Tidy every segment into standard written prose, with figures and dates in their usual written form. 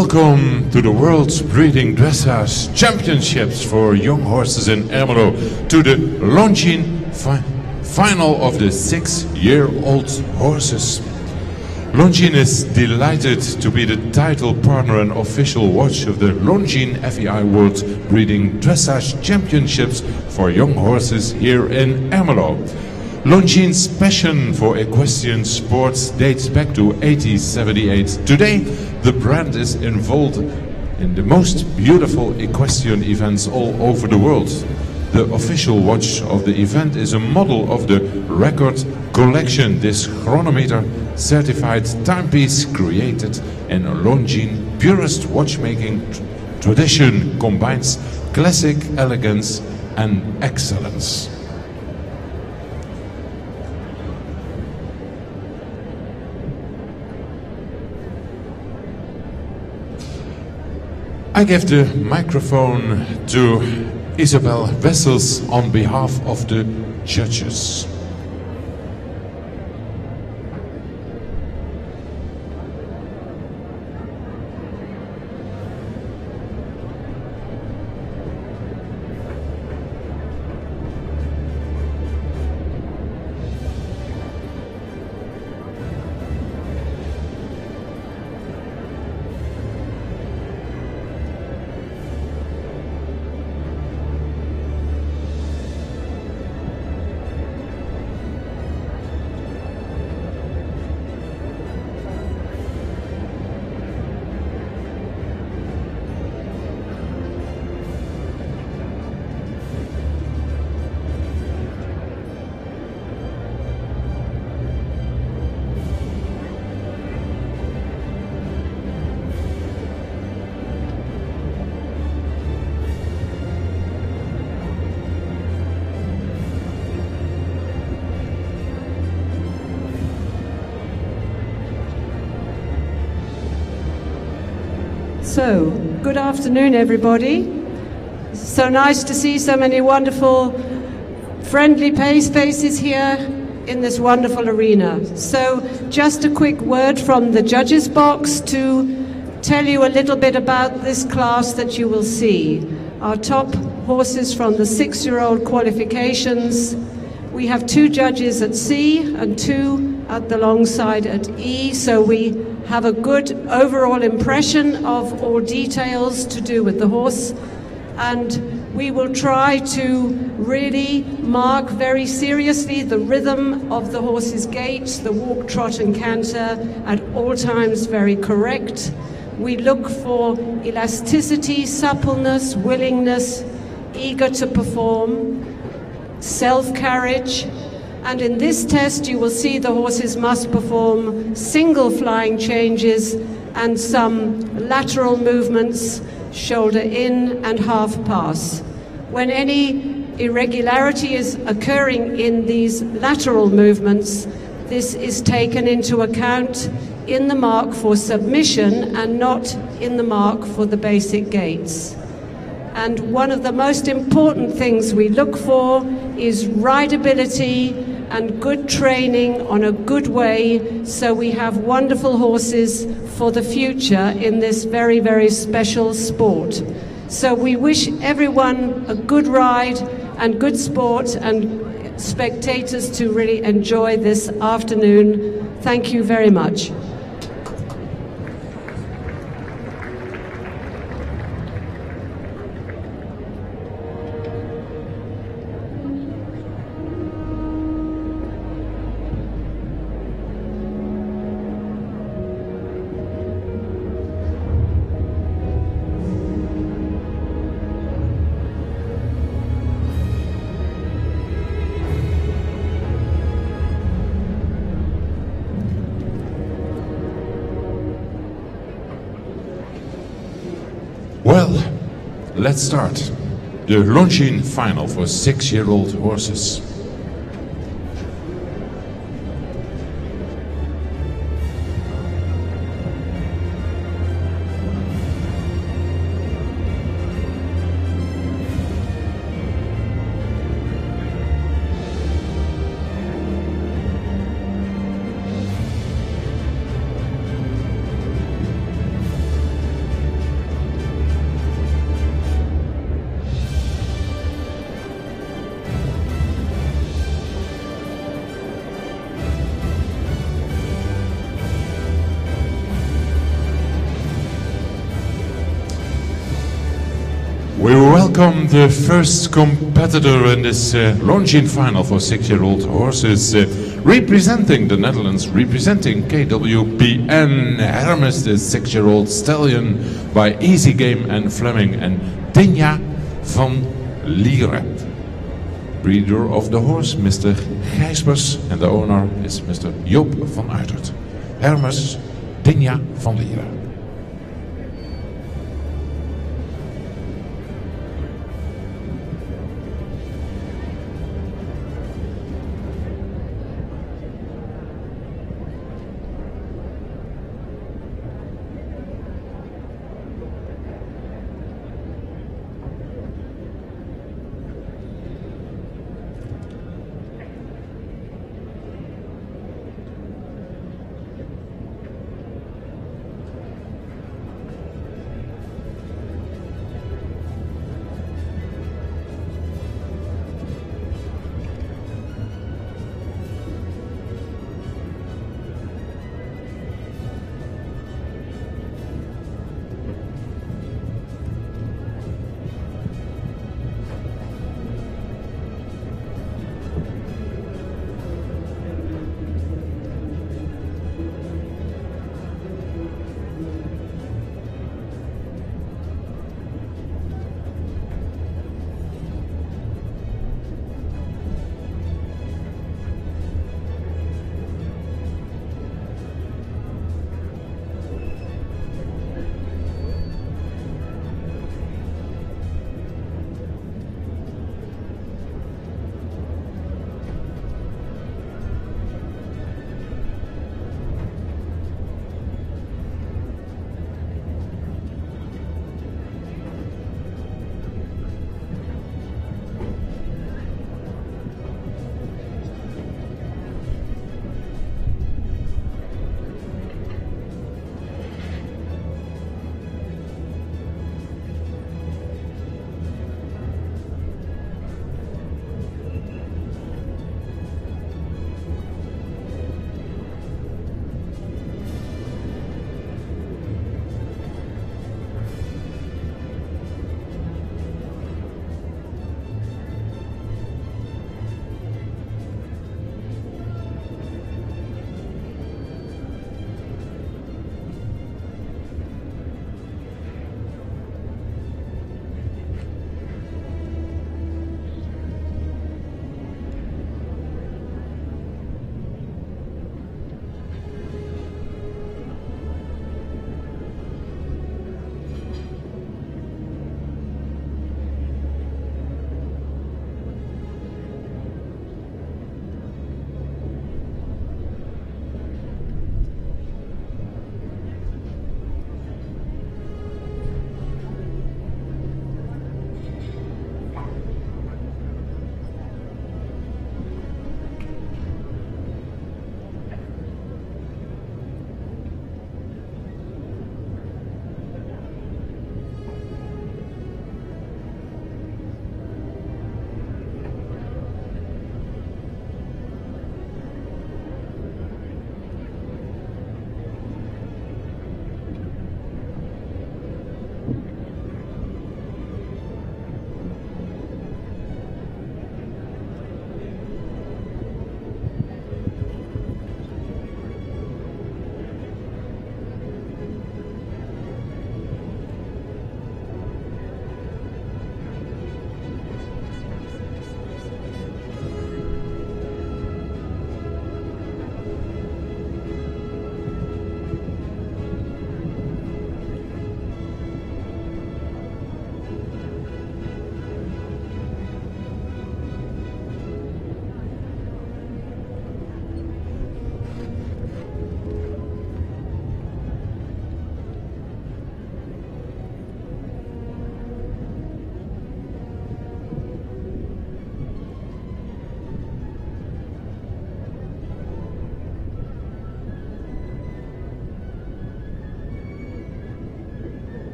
Welcome to the World's Breeding Dressage Championships for young horses in Ermelo, to the Longines final of the 6-year-old horses. Longines is delighted to be the title partner and official watch of the Longines FEI World Breeding Dressage Championships for young horses here in Ermelo. Longines' passion for equestrian sports dates back to 1878. Today, the brand is involved in the most beautiful equestrian events all over the world. The official watch of the event is a model of the record collection. This chronometer certified timepiece created in a Longines purest watchmaking tradition combines classic elegance and excellence. I give the microphone to Isabel Wessels on behalf of the judges. So, good afternoon, everybody. So nice to see so many wonderful, friendly faces here in this wonderful arena. So, just a quick word from the judges' box to tell you a little bit about this class that you will see. Our top horses from the 6-year-old qualifications. We have 2 judges at C and 2 at the long side at E, so we have a good overall impression of all details to do with the horse, and we will try to really mark very seriously the rhythm of the horse's gait, the walk, trot and canter, at all times very correct. We look for elasticity, suppleness, willingness, eager to perform, self-carriage. And in this test, you will see the horses must perform single flying changes and some lateral movements, shoulder in and half pass. When any irregularity is occurring in these lateral movements, this is taken into account in the mark for submission and not in the mark for the basic gaits. And one of the most important things we look for is rideability and good training on a good way, so we have wonderful horses for the future in this very, very special sport. So we wish everyone a good ride and good sport, and spectators to really enjoy this afternoon. Thank you very much. Well, let's start. The Longines final for 6-year-old horses. welcome the first competitor in this Longines final for 6-year-old horses, representing the Netherlands, representing KWPN Hermes, the 6-year-old stallion by Easy Game and Fleming, and Dinja van Liere. Breeder of the horse, Mr. Gijsbers, and the owner is Mr. Joop van Uitert. Hermes, Dinja van Liere.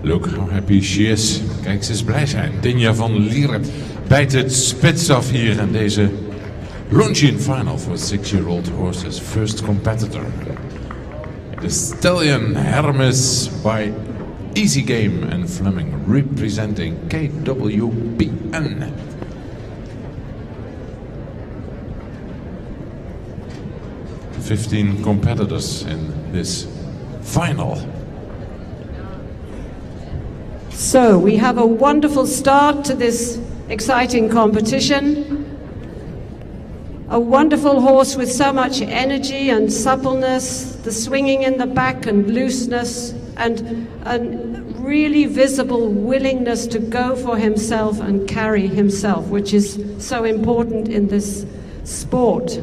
Look how happy she is. Kijk, ze is blij zijn. Dinja van Liere bijt het spits af hier in deze Longines final for 6-year-old horses. First competitor. The stallion Hermes by Easy Game and Fleming representing KWPN. "15 competitors in this final. So we have a wonderful start to this exciting competition. A wonderful horse with so much energy and suppleness, the swinging in the back and looseness, and a really visible willingness to go for himself and carry himself, which is so important in this sport.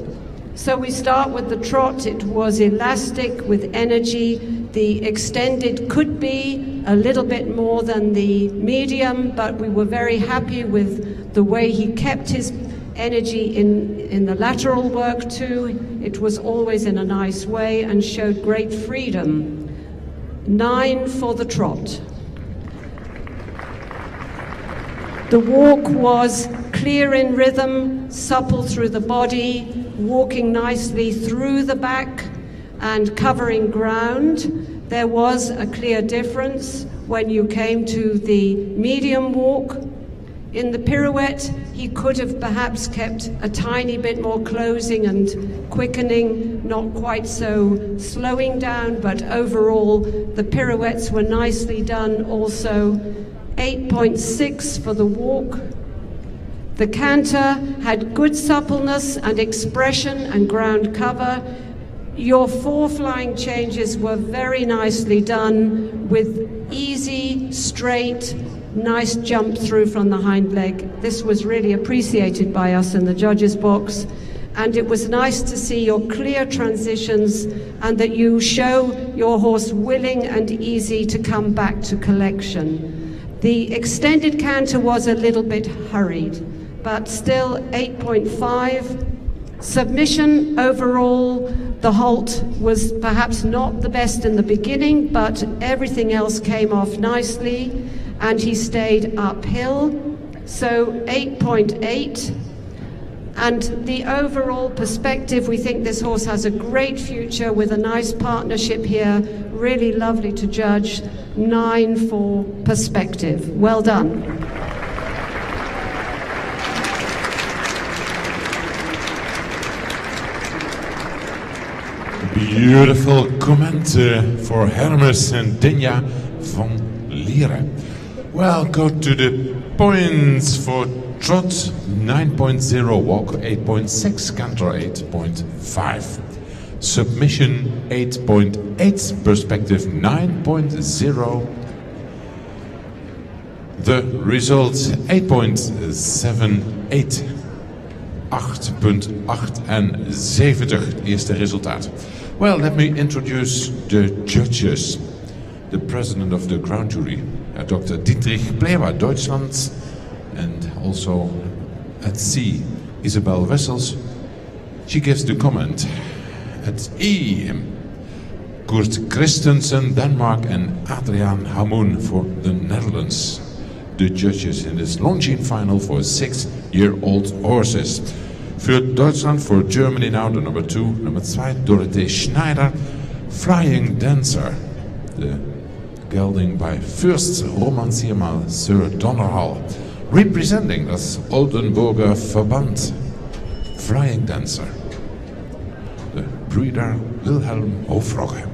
So we start with the trot. It was elastic with energy. The extended could be a little bit more than the medium, but we were very happy with the way he kept his energy in the lateral work too. It was always in a nice way and showed great freedom. 9 for the trot. The walk was clear in rhythm, supple through the body, walking nicely through the back and covering ground. There was a clear difference when you came to the medium walk. In the pirouette, he could have perhaps kept a tiny bit more closing and quickening, not quite so slowing down, but overall the pirouettes were nicely done also. 8.6 for the walk. The canter had good suppleness and expression and ground cover. Your 4 flying changes were very nicely done with easy, straight, nice jump through from the hind leg. This was really appreciated by us in the judges' box, and it was nice to see your clear transitions and that you show your horse willing and easy to come back to collection. The extended canter was a little bit hurried, but still 8.5. Submission overall, the halt was perhaps not the best in the beginning, but everything else came off nicely and he stayed uphill, so 8.8. And the overall perspective, we think this horse has a great future with a nice partnership here, really lovely to judge. 9 for perspective. Well done. Beautiful comment for Hermes and Dinja van Liere. Well, go to the points for trot 9.0, walk 8.6, canter 8.5, submission 8.8, perspective 9.0. The results 8.78, 8.78, eerste resultaat. Well, let me introduce the judges. The president of the ground jury, Dr. Dietrich Plewa, Deutschland, and also at sea, Isabel Wessels. She gives the comment. At E, Kurt Christensen, Denmark, and Adriaan Hamoen for the Netherlands. The judges in this Longines final for 6-year-old horses. For Deutschland, for Germany now, the number 2, number 2, Dorothee Schneider, Flying Dancer. The gelding by first romanciermal Sir Donnerhall, representing das Oldenburger Verband. Flying Dancer. The breeder Wilhelm Hofrogge.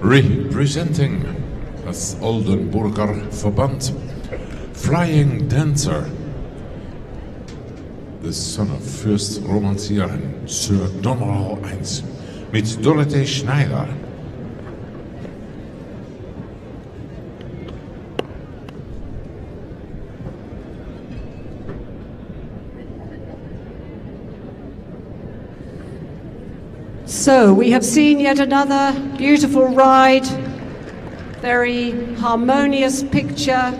Representing das Oldenburger Verband, Flying Dancer, the son of Fürst Romancier Sir Donald I, mit Dorothee Schneider. So we have seen yet another beautiful ride, very harmonious picture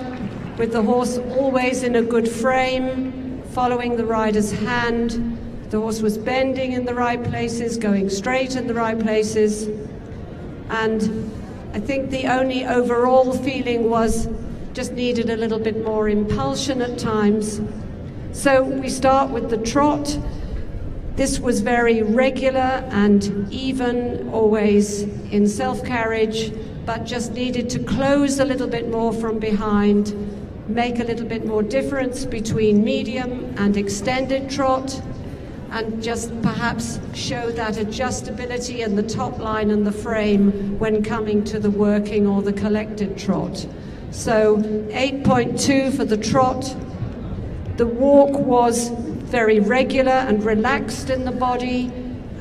with the horse always in a good frame, following the rider's hand. The horse was bending in the right places, going straight in the right places, and I think the only overall feeling was just needed a little bit more impulsion at times. So we start with the trot. This was very regular and even, always in self-carriage, but just needed to close a little bit more from behind, make a little bit more difference between medium and extended trot, and just perhaps show that adjustability in the top line and the frame when coming to the working or the collected trot. So 8.2 for the trot. The walk was very regular and relaxed in the body,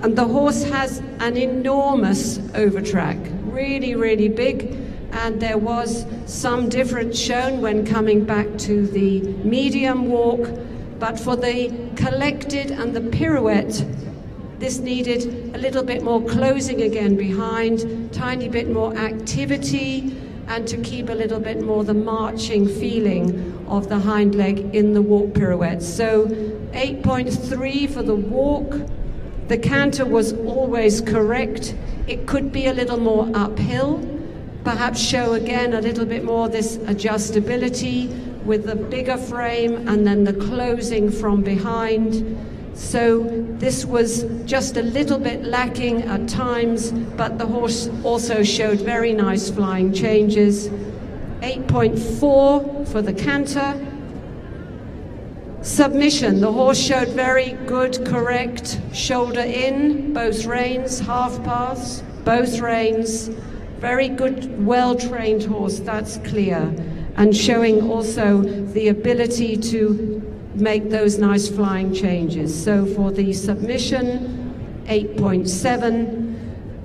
and the horse has an enormous overtrack, really, really big, and there was some difference shown when coming back to the medium walk, but for the collected and the pirouette, this needed a little bit more closing again behind, tiny bit more activity, and to keep a little bit more the marching feeling of the hind leg in the walk pirouette. So 8.3 for the walk. The canter was always correct. It could be a little more uphill, perhaps show again a little bit more this adjustability with the bigger frame and then the closing from behind. So this was just a little bit lacking at times, but the horse also showed very nice flying changes. 8.4 for the canter. Submission, the horse showed very good, correct, shoulder in, both reins, half pass, both reins. Very good, well-trained horse, that's clear. And showing also the ability to make those nice flying changes. So for the submission, 8.7.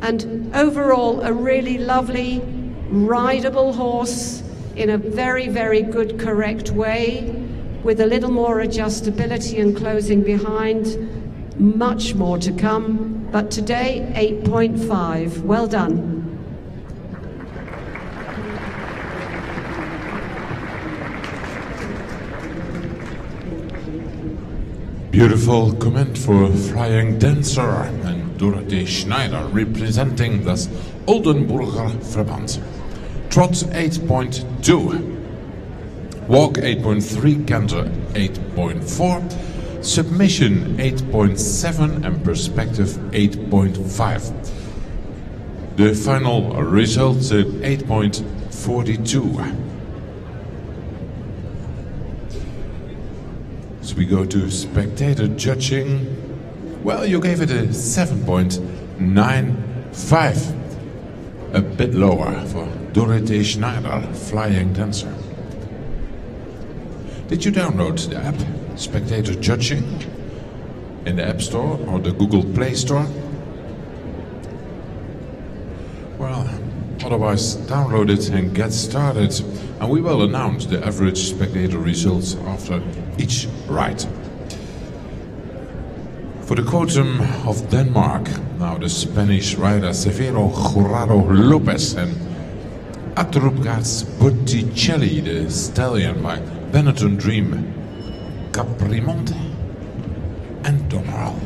And overall, a really lovely, rideable horse in a very, very good, correct way, with a little more adjustability and closing behind. Much more to come, but today, 8.5. Well done. Beautiful comment for Flying Dancer and Dorothee Schneider representing das Oldenburger Verband. Trot 8.2, walk 8.3, canter 8.4, submission 8.7 and perspective 8.5. The final results at 8.42. So we go to spectator judging. Well, you gave it a 7.95. A bit lower for Dorothee Schneider, Flying Dancer. Did you download the app, Spectator Judging, in the App Store or the Google Play Store? Well, otherwise download it and get started, and we will announce the average spectator results after each ride. For the Quotum of Denmark, now the Spanish rider Severo Jurado Lopez and Atrupgats Botticelli, the stallion by Benetton Dream, Caprimonte and Domeral.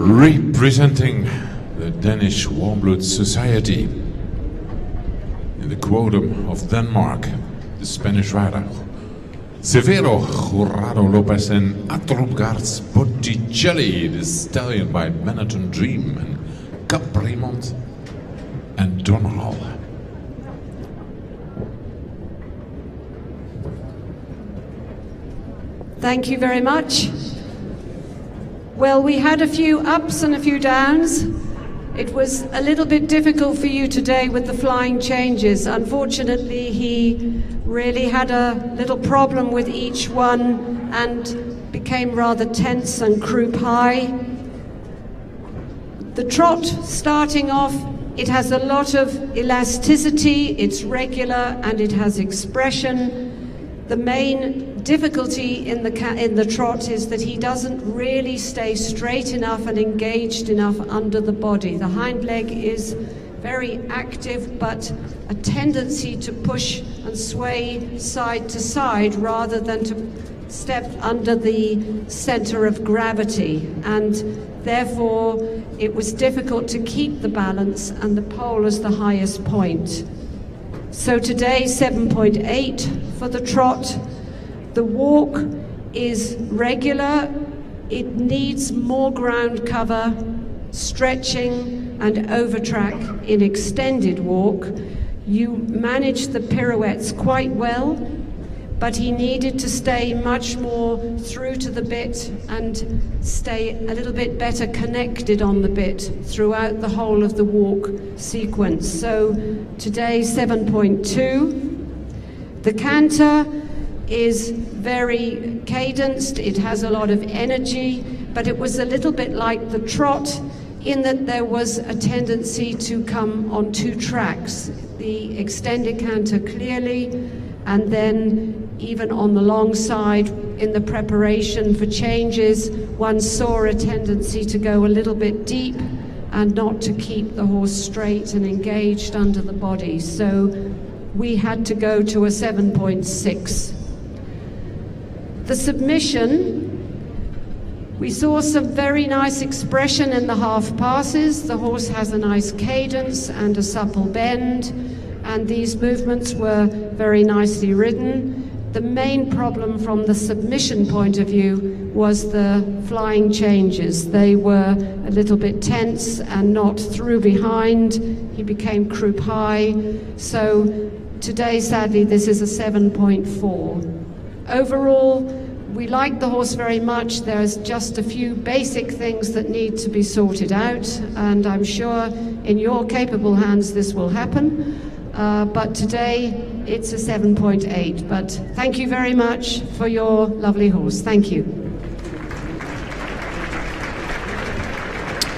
representing the Danish Warmblood Society in the quotum of Denmark, the Spanish rider Severo Jurado Lopez and Atrubgards Botticelli, the stallion by Benetton Dream and Caprimont and Donald. Thank you very much. Well, we had a few ups and a few downs. It was a little bit difficult for you today with the flying changes. Unfortunately, he really had a little problem with each one and became rather tense and croup high. The trot, starting off, it has a lot of elasticity, it's regular, and it has expression. The main difficulty in the trot is that he doesn't really stay straight enough and engaged enough under the body. The hind leg is very active, but a tendency to push and sway side to side rather than to step under the center of gravity, and therefore it was difficult to keep the balance and the pole as the highest point. So today 7.8 for the trot. The walk is regular, it needs more ground cover, stretching and overtrack in extended walk. You managed the pirouettes quite well, but he needed to stay much more through to the bit and stay a little bit better connected on the bit throughout the whole of the walk sequence. So today 7.2. The canter is very cadenced, it has a lot of energy, but it was a little bit like the trot in that there was a tendency to come on two tracks. The extended canter clearly, and then even on the long side in the preparation for changes, one saw a tendency to go a little bit deep and not to keep the horse straight and engaged under the body. So we had to go to a 7.6. The submission, we saw some very nice expression in the half passes. The horse has a nice cadence and a supple bend, and these movements were very nicely ridden. The main problem from the submission point of view was the flying changes. They were a little bit tense and not through behind. He became croup high. So today, sadly, this is a 7.4. Overall, we like the horse very much. There's just a few basic things that need to be sorted out, and I'm sure in your capable hands this will happen. But today it's a 7.8. But thank you very much for your lovely horse. Thank you.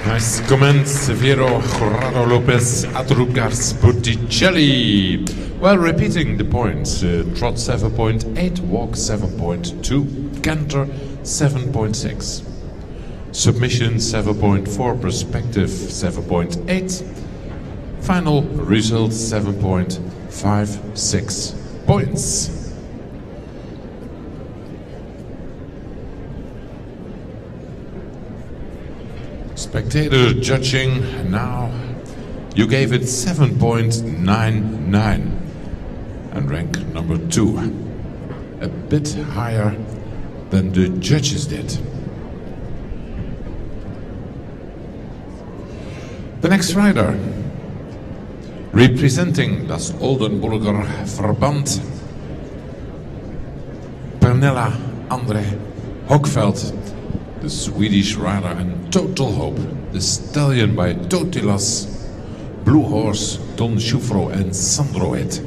Nice comments, Severo Jurado Lopez, Atrubgards Botticelli. Well, repeating the points, trot 7.8, walk 7.2, canter 7.6, submission 7.4, perspective 7.8, final result 7.56 points. Spectator judging now, you gave it 7.99 and rank number 2, a bit higher than the judges did. The next rider, representing das Oldenburger Verband, Pernilla Andre Hockveld, the Swedish rider and Total Hope, the stallion by Totilas, Blue Horse, Don Schufro and Sandroid.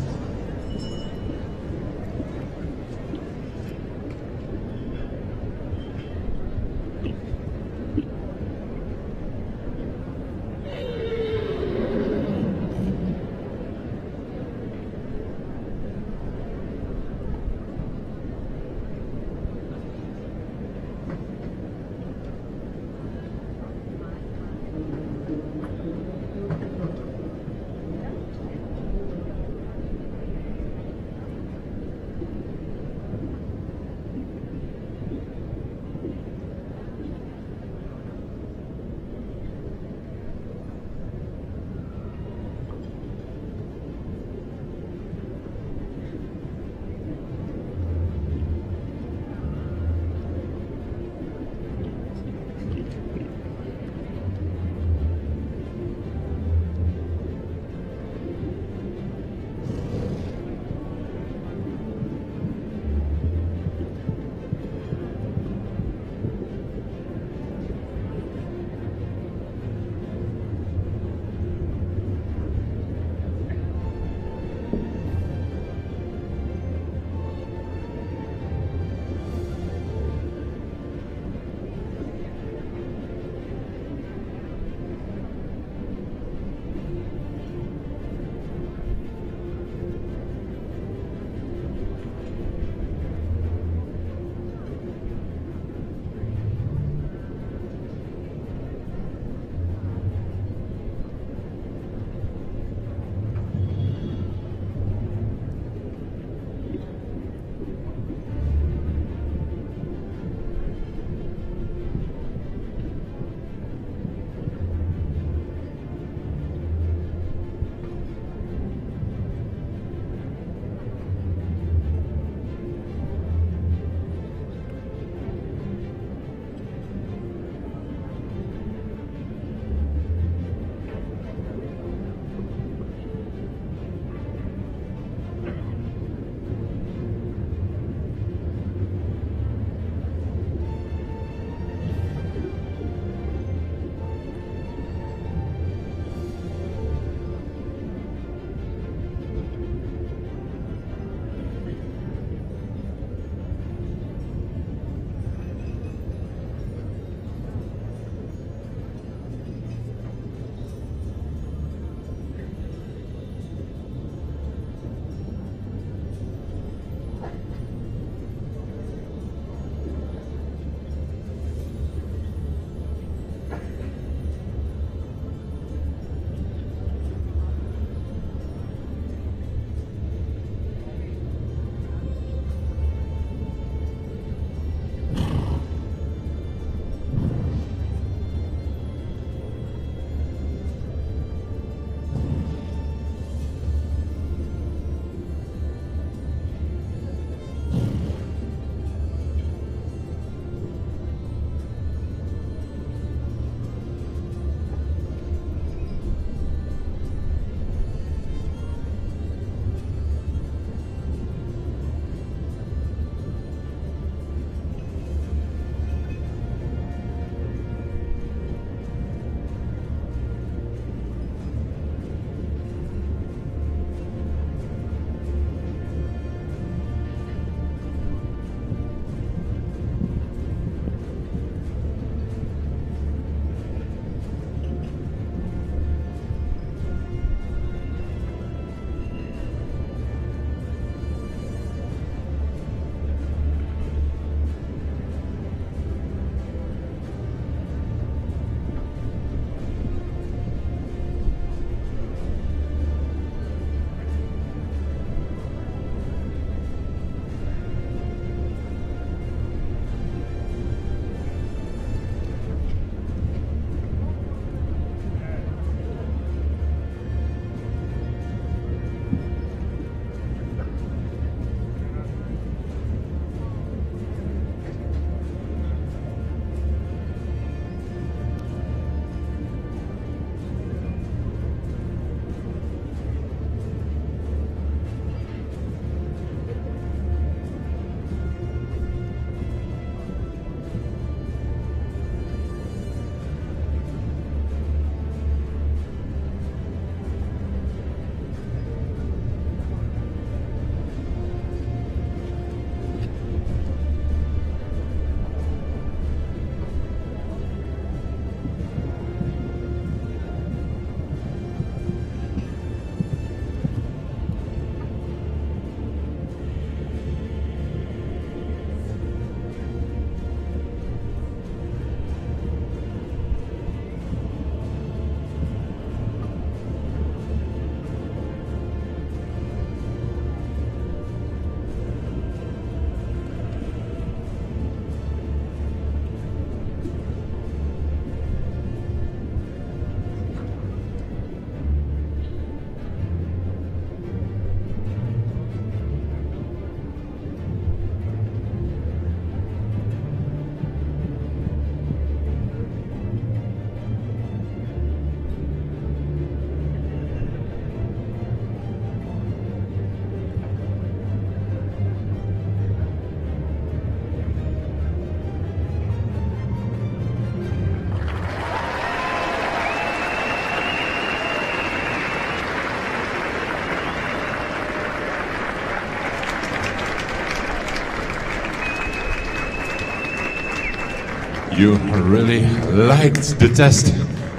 You really liked the test.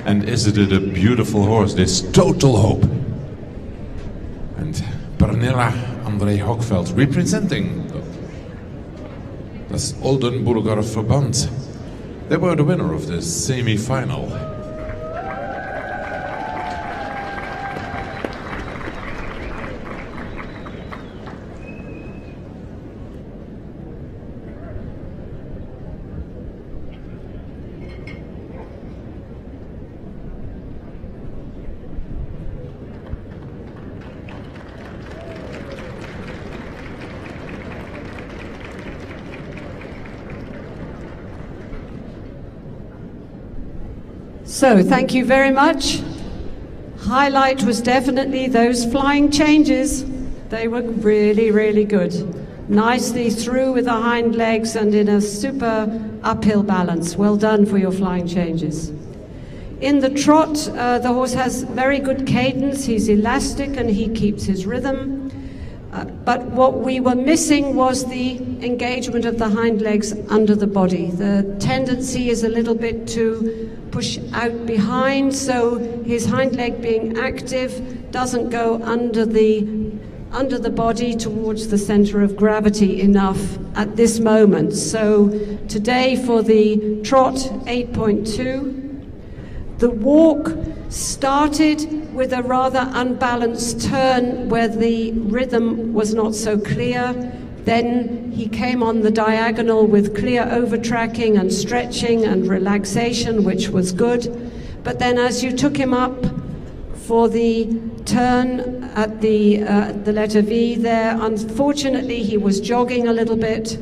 And isn't it a beautiful horse, this Total Hope? And Pernilla André Hockveld representing das Oldenburger Verband. They were the winner of the semi-final. So, thank you very much. Highlight was definitely those flying changes. They were really, really good. Nicely through with the hind legs and in a super uphill balance. Well done for your flying changes. In the trot, the horse has very good cadence. He's elastic and he keeps his rhythm. But what we were missing was the engagement of the hind legs under the body. The tendency is a little bit to push out behind, so his hind leg being active doesn't go under the body towards the center of gravity enough at this moment. So today for the trot 8.2, the walk started with a rather unbalanced turn where the rhythm was not so clear. Then he came on the diagonal with clear over-tracking and stretching and relaxation, which was good. But then as you took him up for the turn at the letter V there, unfortunately he was jogging a little bit.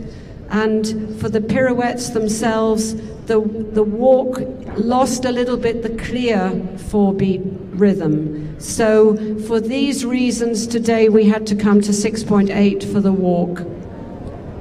And for the pirouettes themselves, the walk lost a little bit the clear 4-beat rhythm. So for these reasons today we had to come to 6.8 for the walk.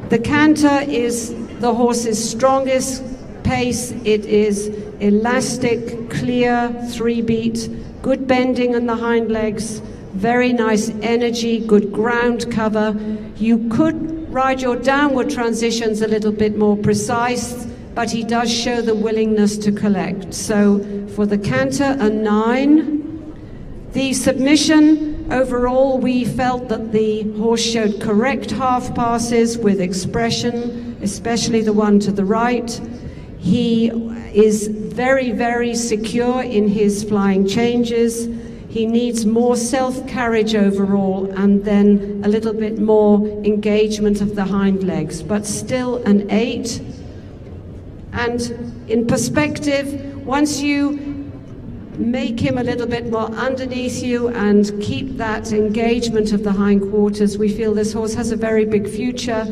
The canter is the horse's strongest pace. It is elastic, clear, 3-beat, good bending in the hind legs, very nice energy, good ground cover. You could ride your downward transitions a little bit more precise, but he does show the willingness to collect. So for the canter, a 9. The submission, overall, we felt that the horse showed correct half passes with expression, especially the one to the right. He is very, very secure in his flying changes. He needs more self-carriage overall and then a little bit more engagement of the hind legs, but still an 8. And in perspective, once you make him a little bit more underneath you and keep that engagement of the hindquarters, we feel this horse has a very big future.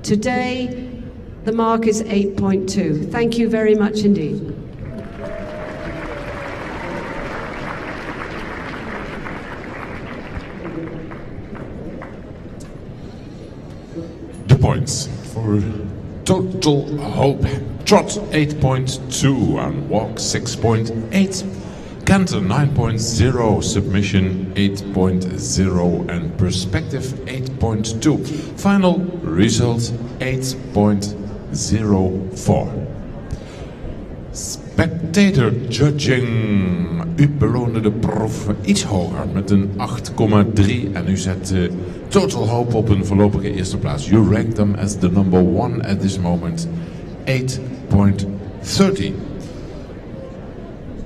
Today, the mark is 8.2. Thank you very much indeed. The points for Total Hope. Trot 8.2 and walk 6.8. Canter 9.0, submission 8.0 and perspective 8.2. Final result 8.04. Spectator judging. U beloonde de prof iets hoger met een 8,3 en u zet Total Hope op een voorlopige eerste plaats. You rank them as the number 1 at this moment, 8.30.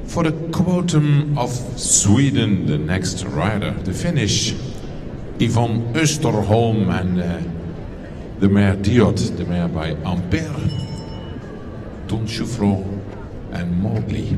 For the quotum of Sweden, the next rider, the Finnish, Yvonne Österholm and the mare Diod, the mare by Ampere, Don Choufro and Mowgli.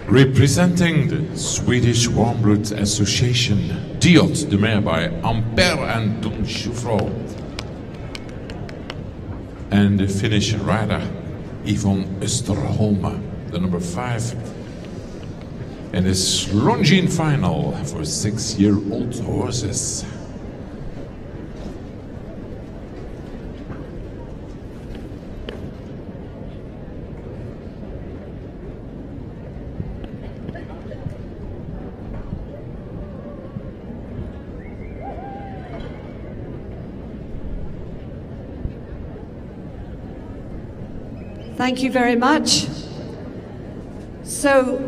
Representing the Swedish Warm Blood Association, Diod, the mare by Ampere and Don Choufreau. And the Finnish rider, Yvonne Österholm, the number 5. And this Longines final for 6-year-old horses. Thank you very much. So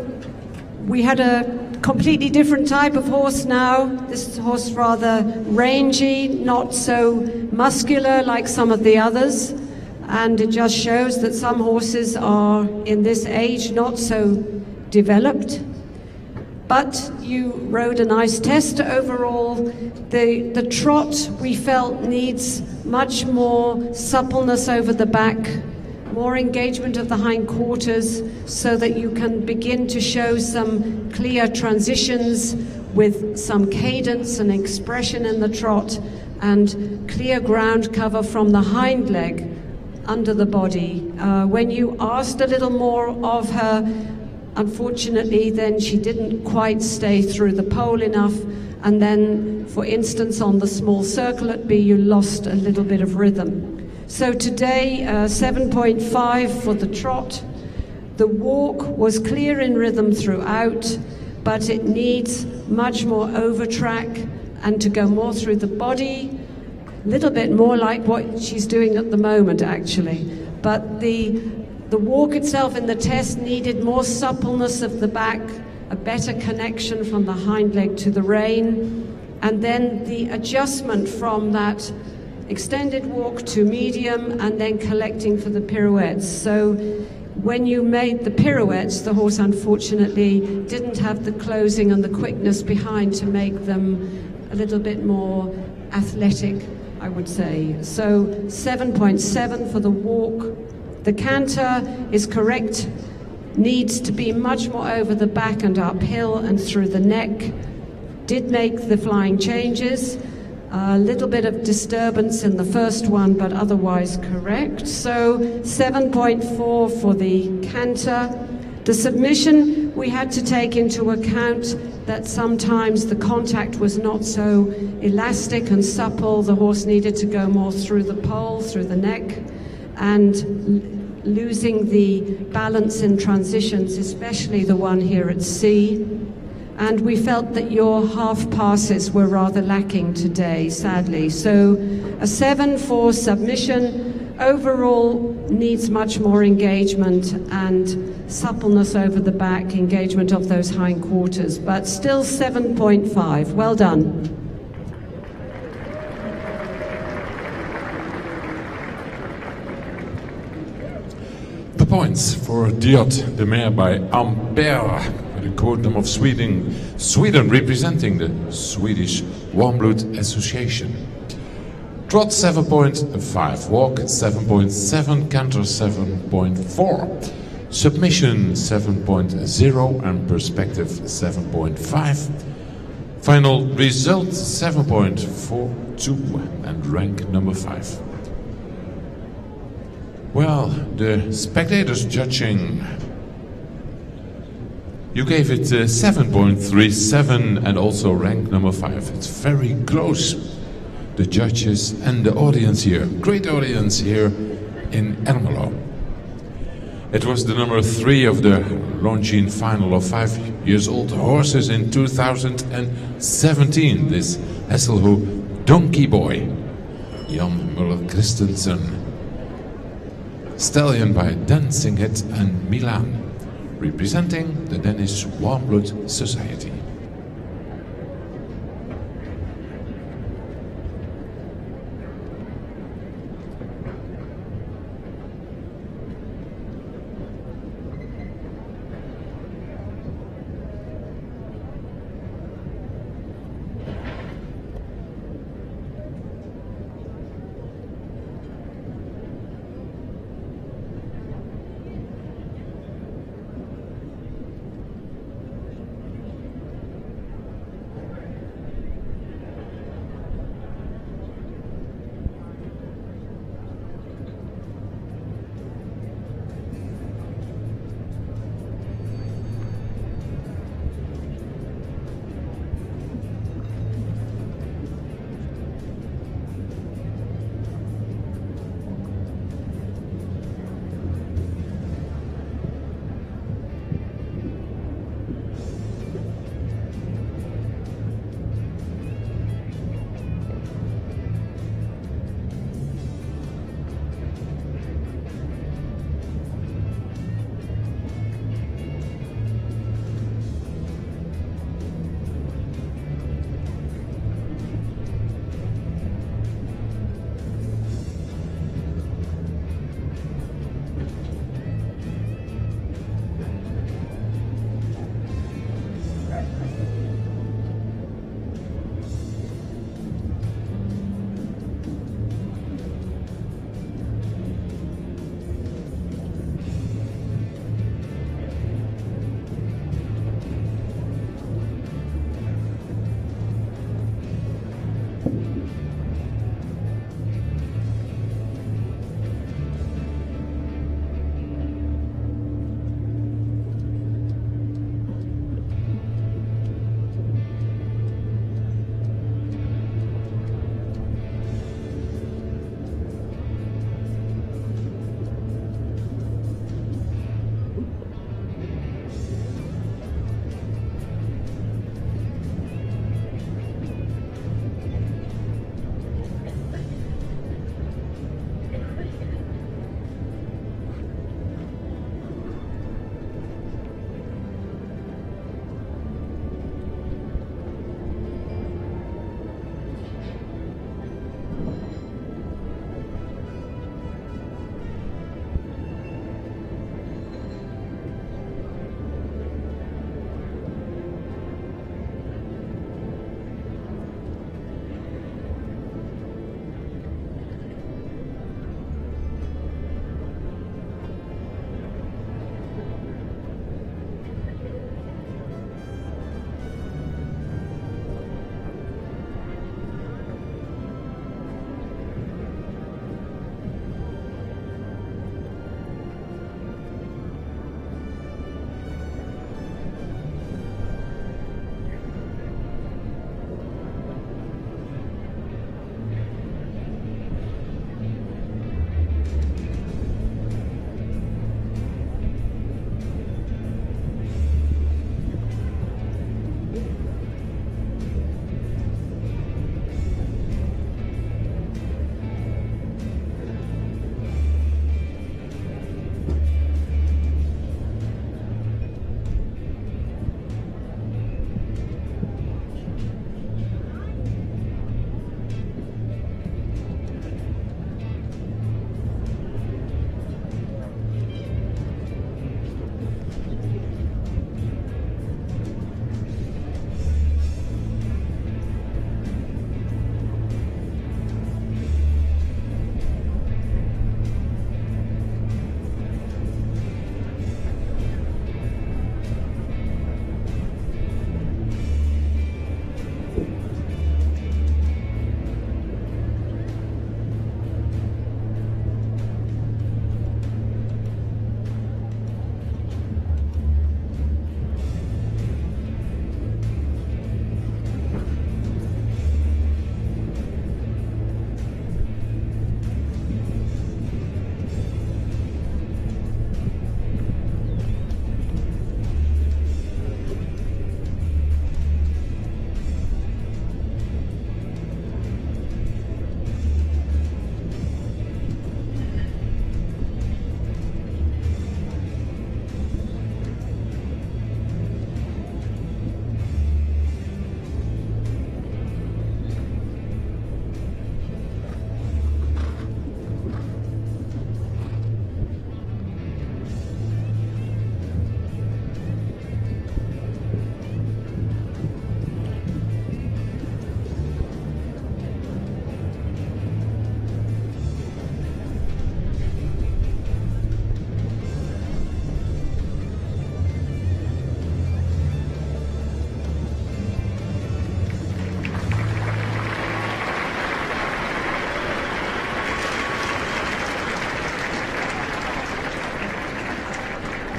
we had a completely different type of horse now. This horse rather rangy, not so muscular like some of the others. And it just shows that some horses are in this age not so developed. But you rode a nice test overall. The trot we felt needs much more suppleness over the back, more engagement of the hindquarters so that you can begin to show some clear transitions with some cadence and expression in the trot and clear ground cover from the hind leg under the body. When you asked a little more of her, unfortunately, then she didn't quite stay through the pole enough. And then, for instance, on the small circle at B, you lost a little bit of rhythm. So today, 7.5 for the trot. The walk was clear in rhythm throughout, but it needs much more over track and to go more through the body, a little bit more like what she's doing at the moment, actually. But the walk itself in the test needed more suppleness of the back, a better connection from the hind leg to the rein, and then the adjustment from that extended walk to medium and then collecting for the pirouettes. So when you made the pirouettes, the horse unfortunately didn't have the closing and the quickness behind to make them a little bit more athletic, I would say. So 7.7 for the walk. The canter is correct, needs to be much more over the back and uphill and through the neck. Did make the flying changes. A little bit of disturbance in the first one, but otherwise correct. So 7.4 for the canter. The submission, we had to take into account that sometimes the contact was not so elastic and supple. The horse needed to go more through the pole, through the neck, and losing the balance in transitions, especially the one here at C. And we felt that your half passes were rather lacking today, sadly. So a 7 for submission. Overall needs much more engagement and suppleness over the back, engagement of those hindquarters, but still 7.5. Well done. The points for Diod, the mare by Ampere, the Kingdom of Sweden, representing the Swedish Warm Blood Association. Trot 7.5, walk 7.7, canter 7.4, submission 7.0 and perspective 7.5. Final result 7.42 and rank number 5. Well, the spectators judging, you gave it 7.37 and also rank number 5. It's very close. The judges and the audience here, great audience here in Ermelo. It was the number 3 of the Longines final of 5-year-old horses in 2017. This Hasselhoe Donkey Boy, Jan Muller-Christensen. Stallion by Dancing It and Milan, representing the Danish Warm Blood Society.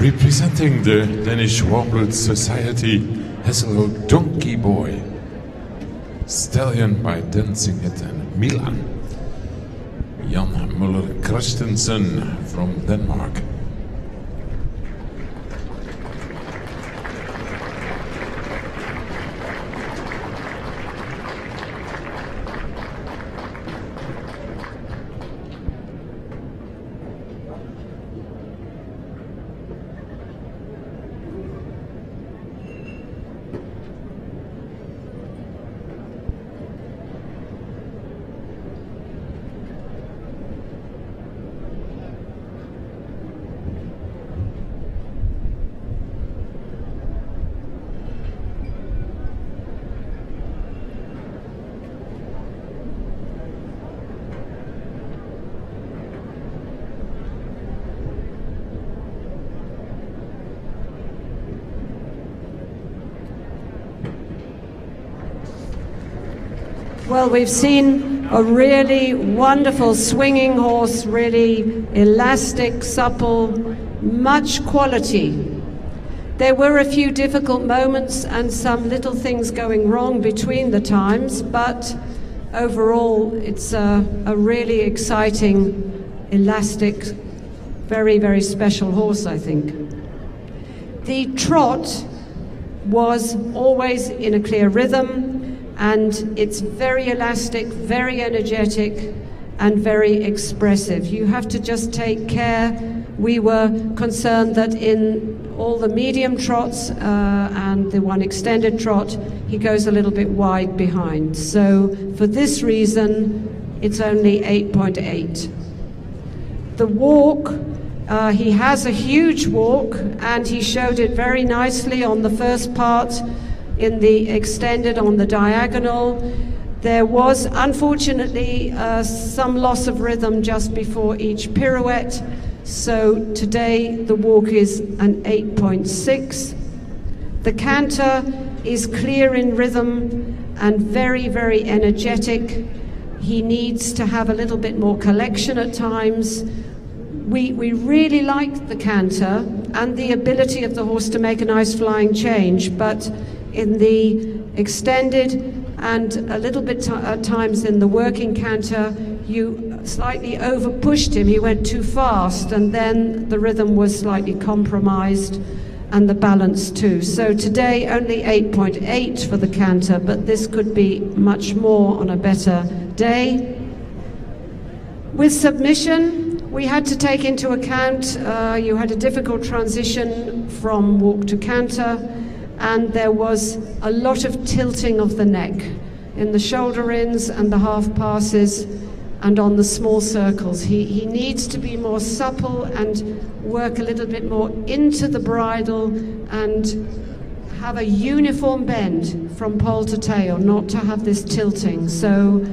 Representing the Danish Warmblood Society, Hesselo Donkey Boy. Stallion by Dancing It in Milan. Jan Muller Christensen from Denmark. Well, we've seen a really wonderful swinging horse, really elastic, supple, much quality. There were a few difficult moments and some little things going wrong between the times, but overall it's a really exciting, elastic, very, very special horse, I think. The trot was always in a clear rhythm, and it's very elastic, very energetic, and very expressive. You have to just take care. We were concerned that in all the medium trots and the one extended trot, he goes a little bit wide behind. So for this reason, it's only 8.8. The walk, he has a huge walk, and he showed it very nicely on the first part. In the extended on the diagonal, there was unfortunately some loss of rhythm just before each pirouette. So today the walk is an 8.6. The canter is clear in rhythm and very, very energetic. He needs to have a little bit more collection at times. We really liked the canter and the ability of the horse to make a nice flying change, but in the extended and a little bit at times in the working canter, you slightly over pushed him. He went too fast, and then the rhythm was slightly compromised and the balance too. So today only 8.8 for the canter, but this could be much more on a better day. With submission, we had to take into account you had a difficult transition from walk to canter, and there was a lot of tilting of the neck in the shoulder ins and the half passes and on the small circles. He needs to be more supple and work a little bit more into the bridle and have a uniform bend from pole to tail, not to have this tilting. So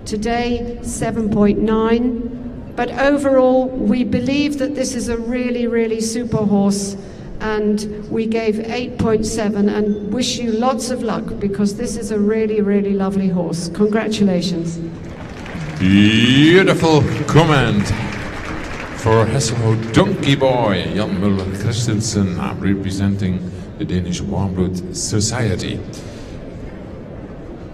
today 7.9, but overall we believe that this is a really, really super horse, and we gave 8.7 and wish you lots of luck, because this is a really, really lovely horse. Congratulations. Beautiful comment for Hesselo Donkey Boy, Jan Muller Christensen, representing the Danish Warmblood Society.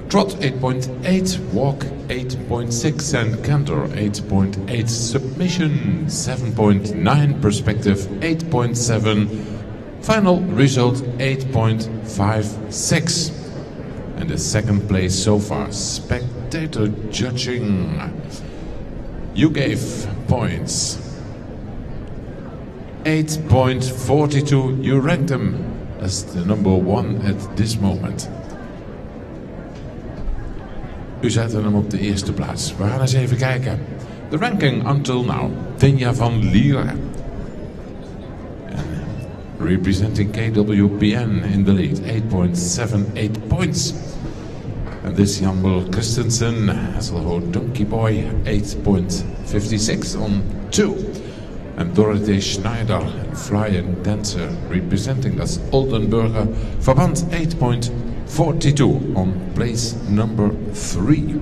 Trot 8.8, walk 8.6, and canter 8.8, submission 7.9, perspective 8.7, final result 8.56. And the second place so far, spectator judging. You gave points 8.42, you ranked them as the number one at this moment. U zette hem op de eerste plaats. We gaan eens even kijken. The ranking until now. Tenja van Lieren. Representing KWPN in the lead. 8.78 points. And this Jan Muller Christensen, Hesselo Donkey Boy, 8.56 on 2. And Dorothee Schneider, Flying Dancer, representing das Oldenburger Verband, 8.42 on place number 3.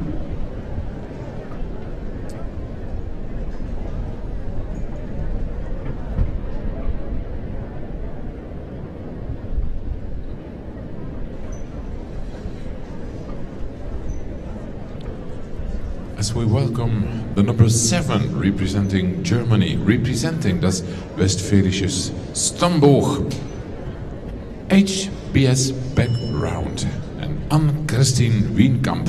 as we welcome the number 7 representing Germany, representing das Westfälisches Stammbuch, HBS Backround, and Anne-Christine Wienkamp.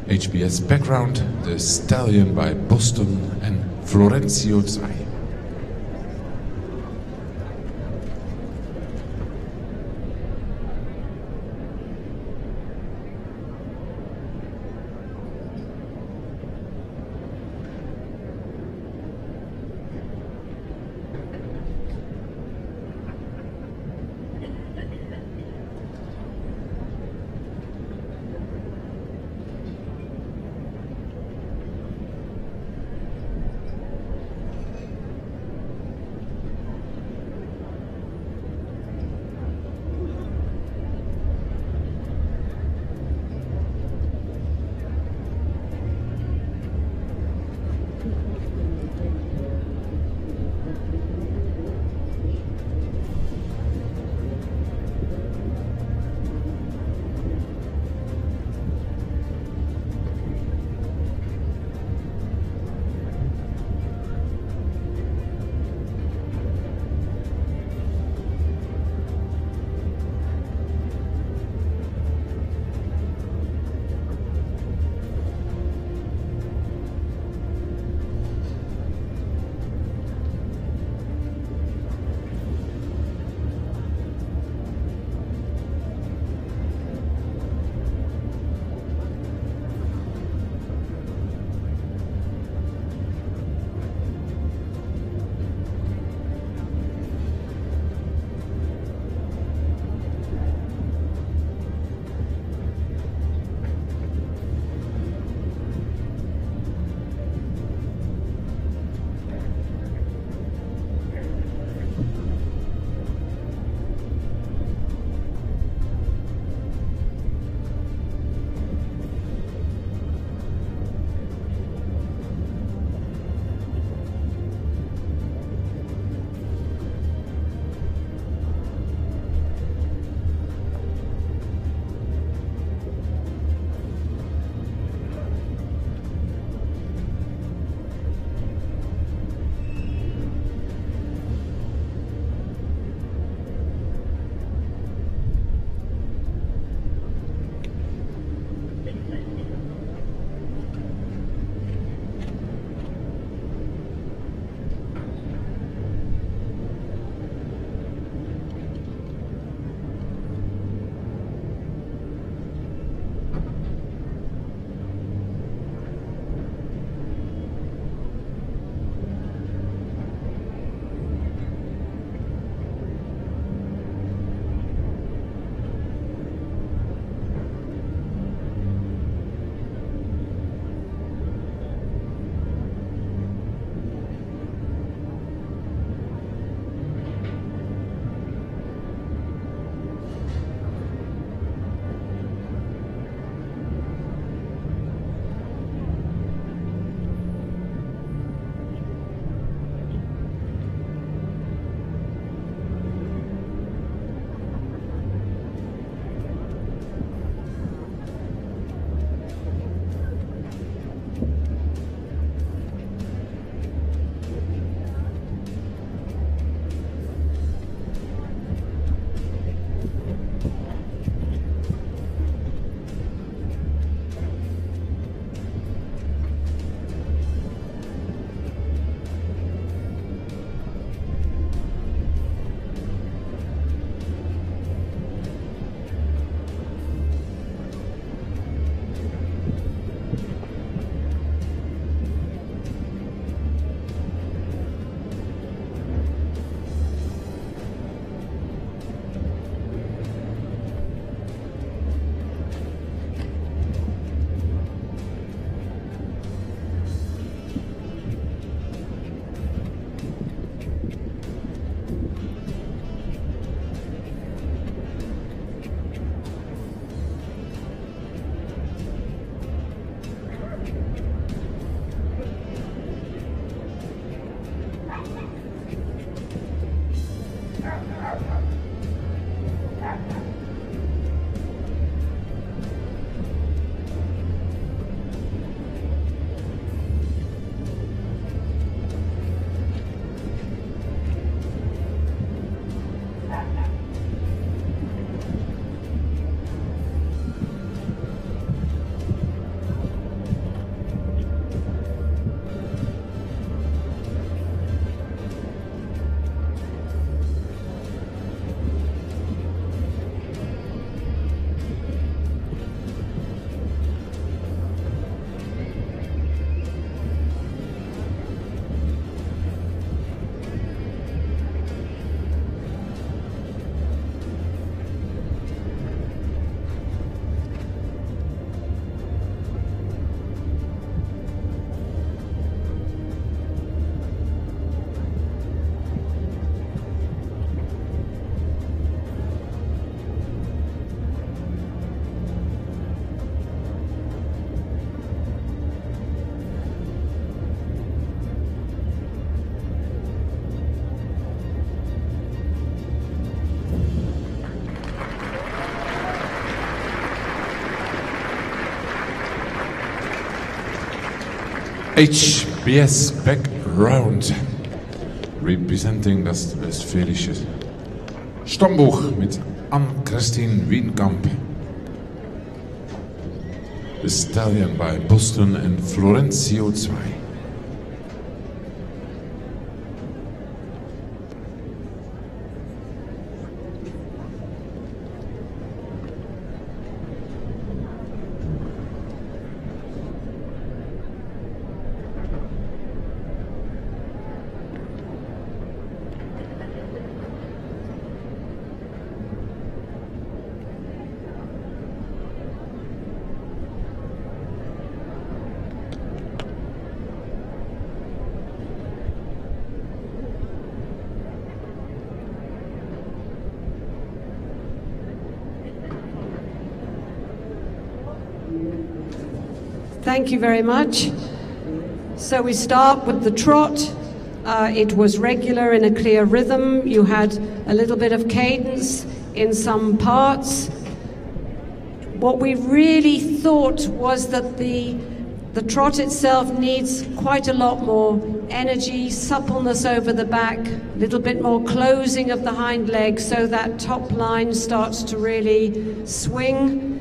HBS Backround, the stallion by Boston and Florencio Zai. HBS Backround, representing das westfälische Stammbuch mit Anne-Christine Wienkamp. The Stallion by Boston and Florencio 2. Thank you very much. So we start with the trot. It was regular in a clear rhythm. You had a little bit of cadence in some parts. What we really thought was that the trot itself needs quite a lot more energy, suppleness over the back, a little bit more closing of the hind leg so that top line starts to really swing.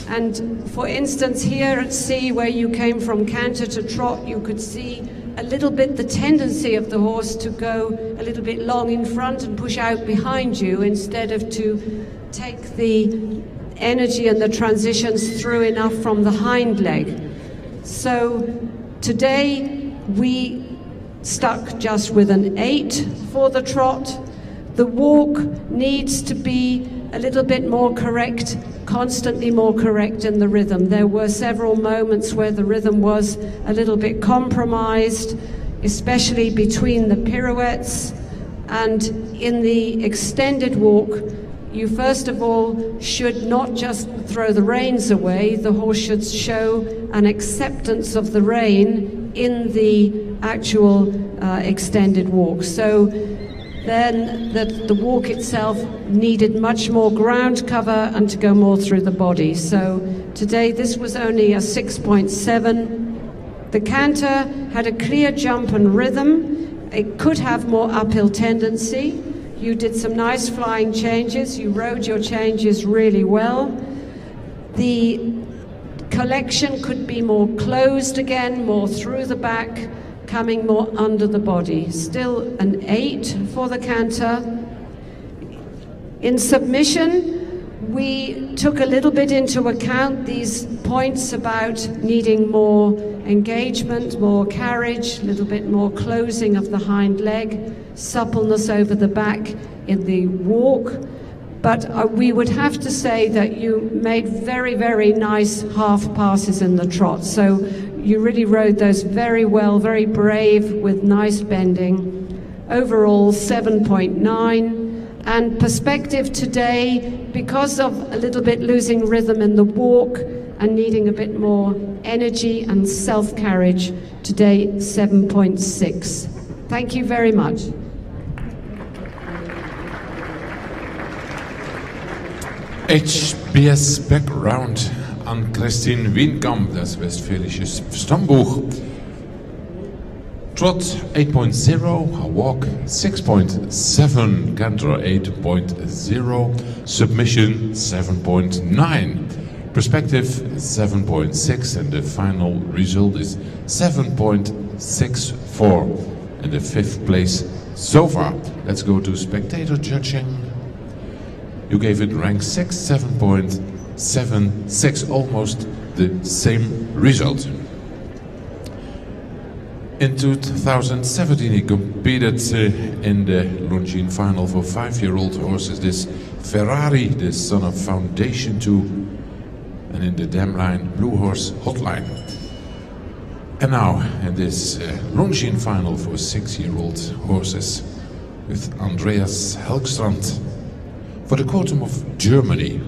And for instance, here at C, where you came from canter to trot, you could see a little bit the tendency of the horse to go a little bit long in front and push out behind you instead of to take the energy and the transitions through enough from the hind leg. So today we stuck just with an 8 for the trot. The walk needs to be a little bit more correct, constantly more correct in the rhythm. There were several moments where the rhythm was a little bit compromised, especially between the pirouettes. And in the extended walk, you first of all should not just throw the reins away. The horse should show an acceptance of the rein in the actual extended walk. So then the walk itself needed much more ground cover and to go more through the body. So today this was only a 6.7. The canter had a clear jump and rhythm. It could have more uphill tendency. You did some nice flying changes. You rode your changes really well. The collection could be more closed again, more through the back, coming more under the body. Still an 8 for the canter. In submission, we took a little bit into account these points about needing more engagement, more carriage, a little bit more closing of the hind leg, suppleness over the back in the walk. But we would have to say that you made very, very nice half passes in the trot. So you really rode those very well, very brave with nice bending. Overall 7.9. And perspective today, because of a little bit losing rhythm in the walk and needing a bit more energy and self-carriage, today 7.6. Thank you very much. HBS Backround an Christine Wienkamp, das westfälische Stammbuch. Trot 8.0, walk 6.7, canter 8.0, submission 7.9, perspective 7.6, and the final result is 7.64, and the 5th place so far. Let's go to spectator judging. You gave it rank 6, 7.76, almost the same result. In 2017 he competed in the Longines final for 5-year-old horses, this Ferrari, the son of Foundation 2, and in the dam line Blue Horse Hotline. And now in this Longines final for 6-year-old horses with Andreas Helgstrand for the Quotum of Germany.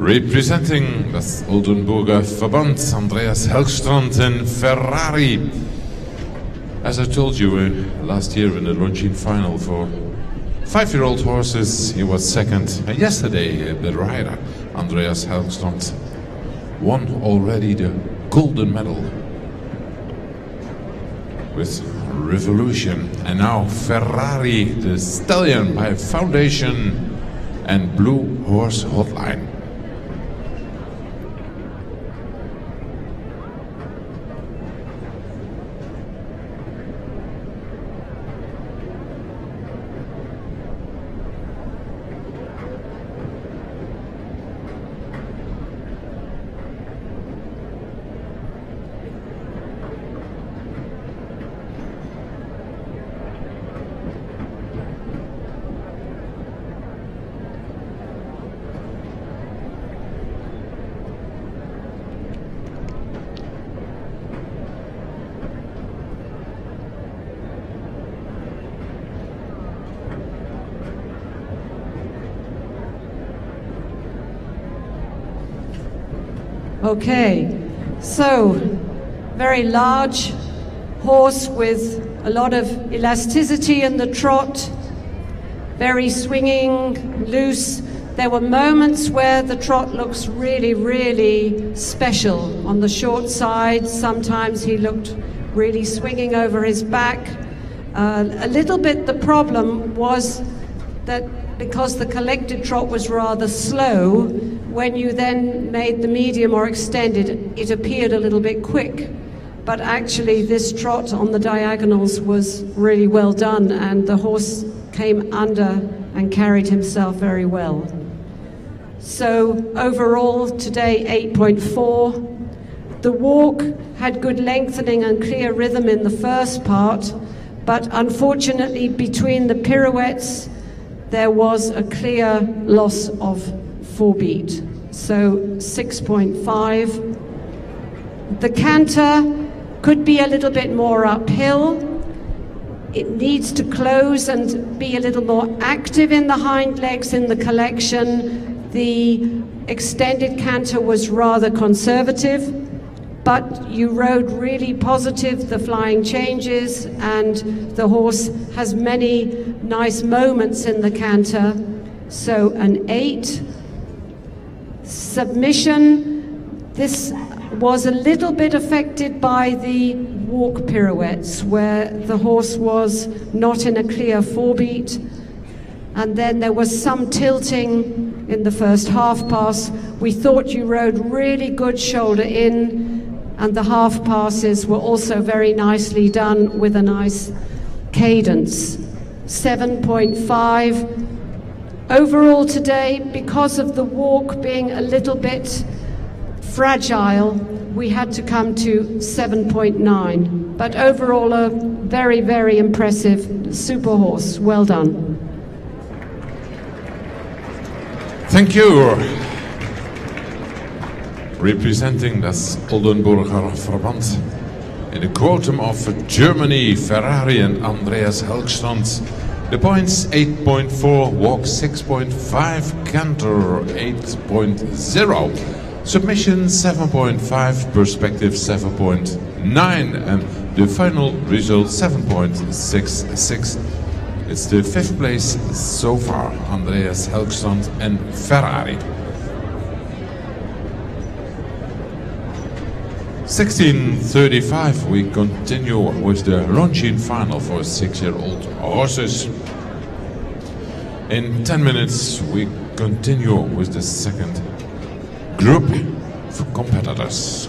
Representing das Oldenburger Verband, Andreas Helgstrand and Ferrari. As I told you last year in the Longines final for 5-year-old horses, he was second. And yesterday, the rider, Andreas Helgstrand, won already the golden medal with Revolution. And now Ferrari, the stallion by Foundation and Blue Horse Hotline. Okay, so very large horse with a lot of elasticity in the trot, very swinging, loose. There were moments where the trot looks really, really special on the short side. Sometimes he looked really swinging over his back. A little bit the problem was that because the collected trot was rather slow, when you then made the medium or extended, it appeared a little bit quick. But actually this trot on the diagonals was really well done, and the horse came under and carried himself very well. So overall today 8.4. The walk had good lengthening and clear rhythm in the first part, but unfortunately between the pirouettes there was a clear loss of 4 beat, so 6.5. The canter could be a little bit more uphill. It needs to close and be a little more active in the hind legs in the collection. The extended canter was rather conservative, but you rode really positive, the flying changes, and the horse has many nice moments in the canter. So an 8. Submission, this was a little bit affected by the walk pirouettes, where the horse was not in a clear 4 beat, and then there was some tilting in the first half pass. We thought you rode really good shoulder in, and the half passes were also very nicely done with a nice cadence. 7.5. Overall today, because of the walk being a little bit fragile, we had to come to 7.9. But overall, a very, very impressive super horse. Well done. Thank you. Representing das Oldenburger Verband in the quotum of Germany, Ferrari and Andreas Helgstrand. The points 8.4, walk 6.5, canter 8.0, submission 7.5, perspective 7.9, and the final result 7.66. It's the 5th place so far, Andreas Helgstrand and Ferrari. 16:35, we continue with the Longines final for 6-year-old horses. In 10 minutes, we continue with the second group of competitors.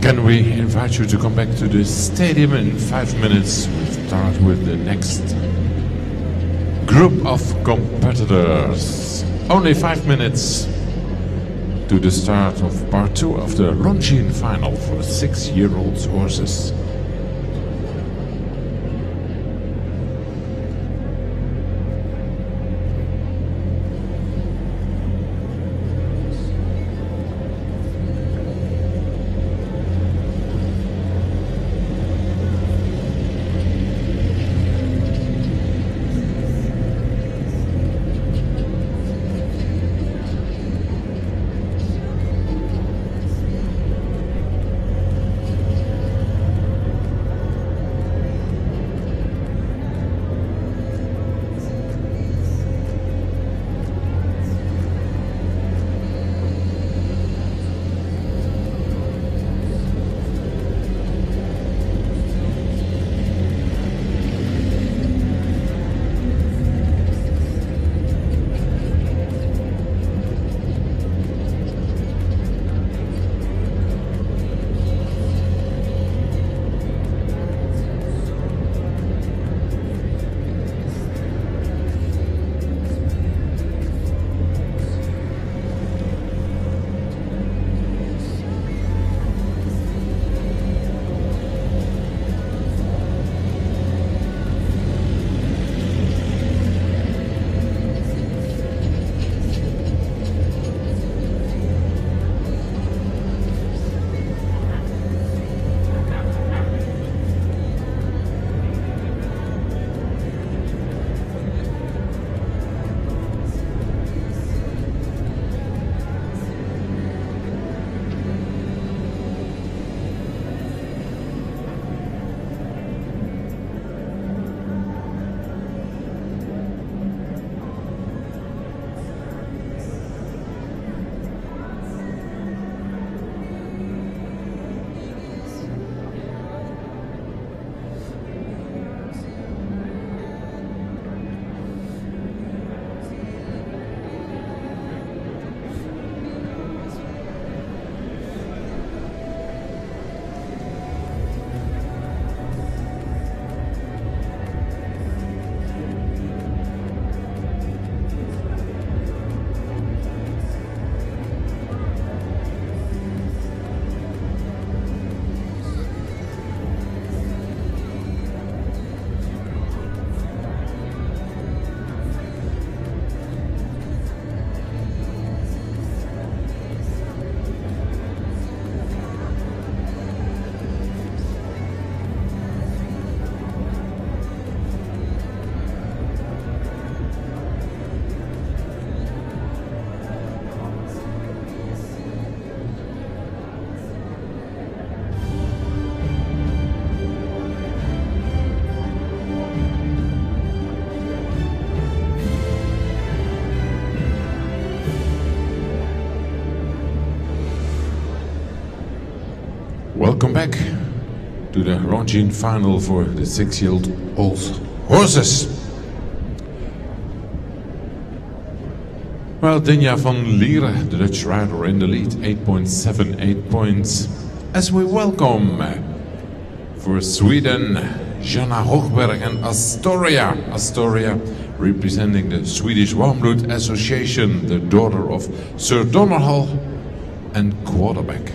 Can we invite you to come back to the stadium in 5 minutes? We'll start with the next group of competitors. Only 5 minutes to the start of part 2 of the Longines final for 6-year-old horses. Welcome back to the Longines final for the 6-year-old horses. Well, Dinja van Lieren, the Dutch rider, in the lead, 8.78 points. As we welcome for Sweden, Jana Hochberg and Astoria. Astoria representing the Swedish Warmblood Association, the daughter of Sir Donnerhall and quarterback.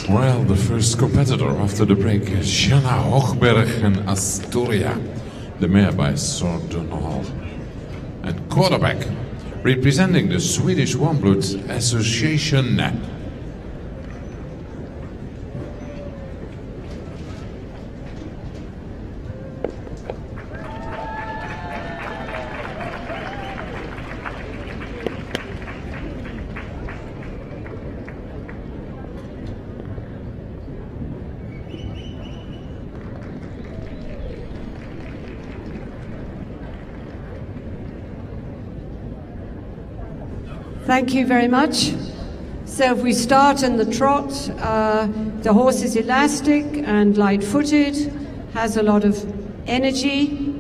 Well, the first competitor after the break, Shanna Hochberg and Astoria, the mare by Sordonal. And quarterback, representing the Swedish Warmblood Association. Thank you very much. So if we start in the trot, the horse is elastic and light-footed, has a lot of energy.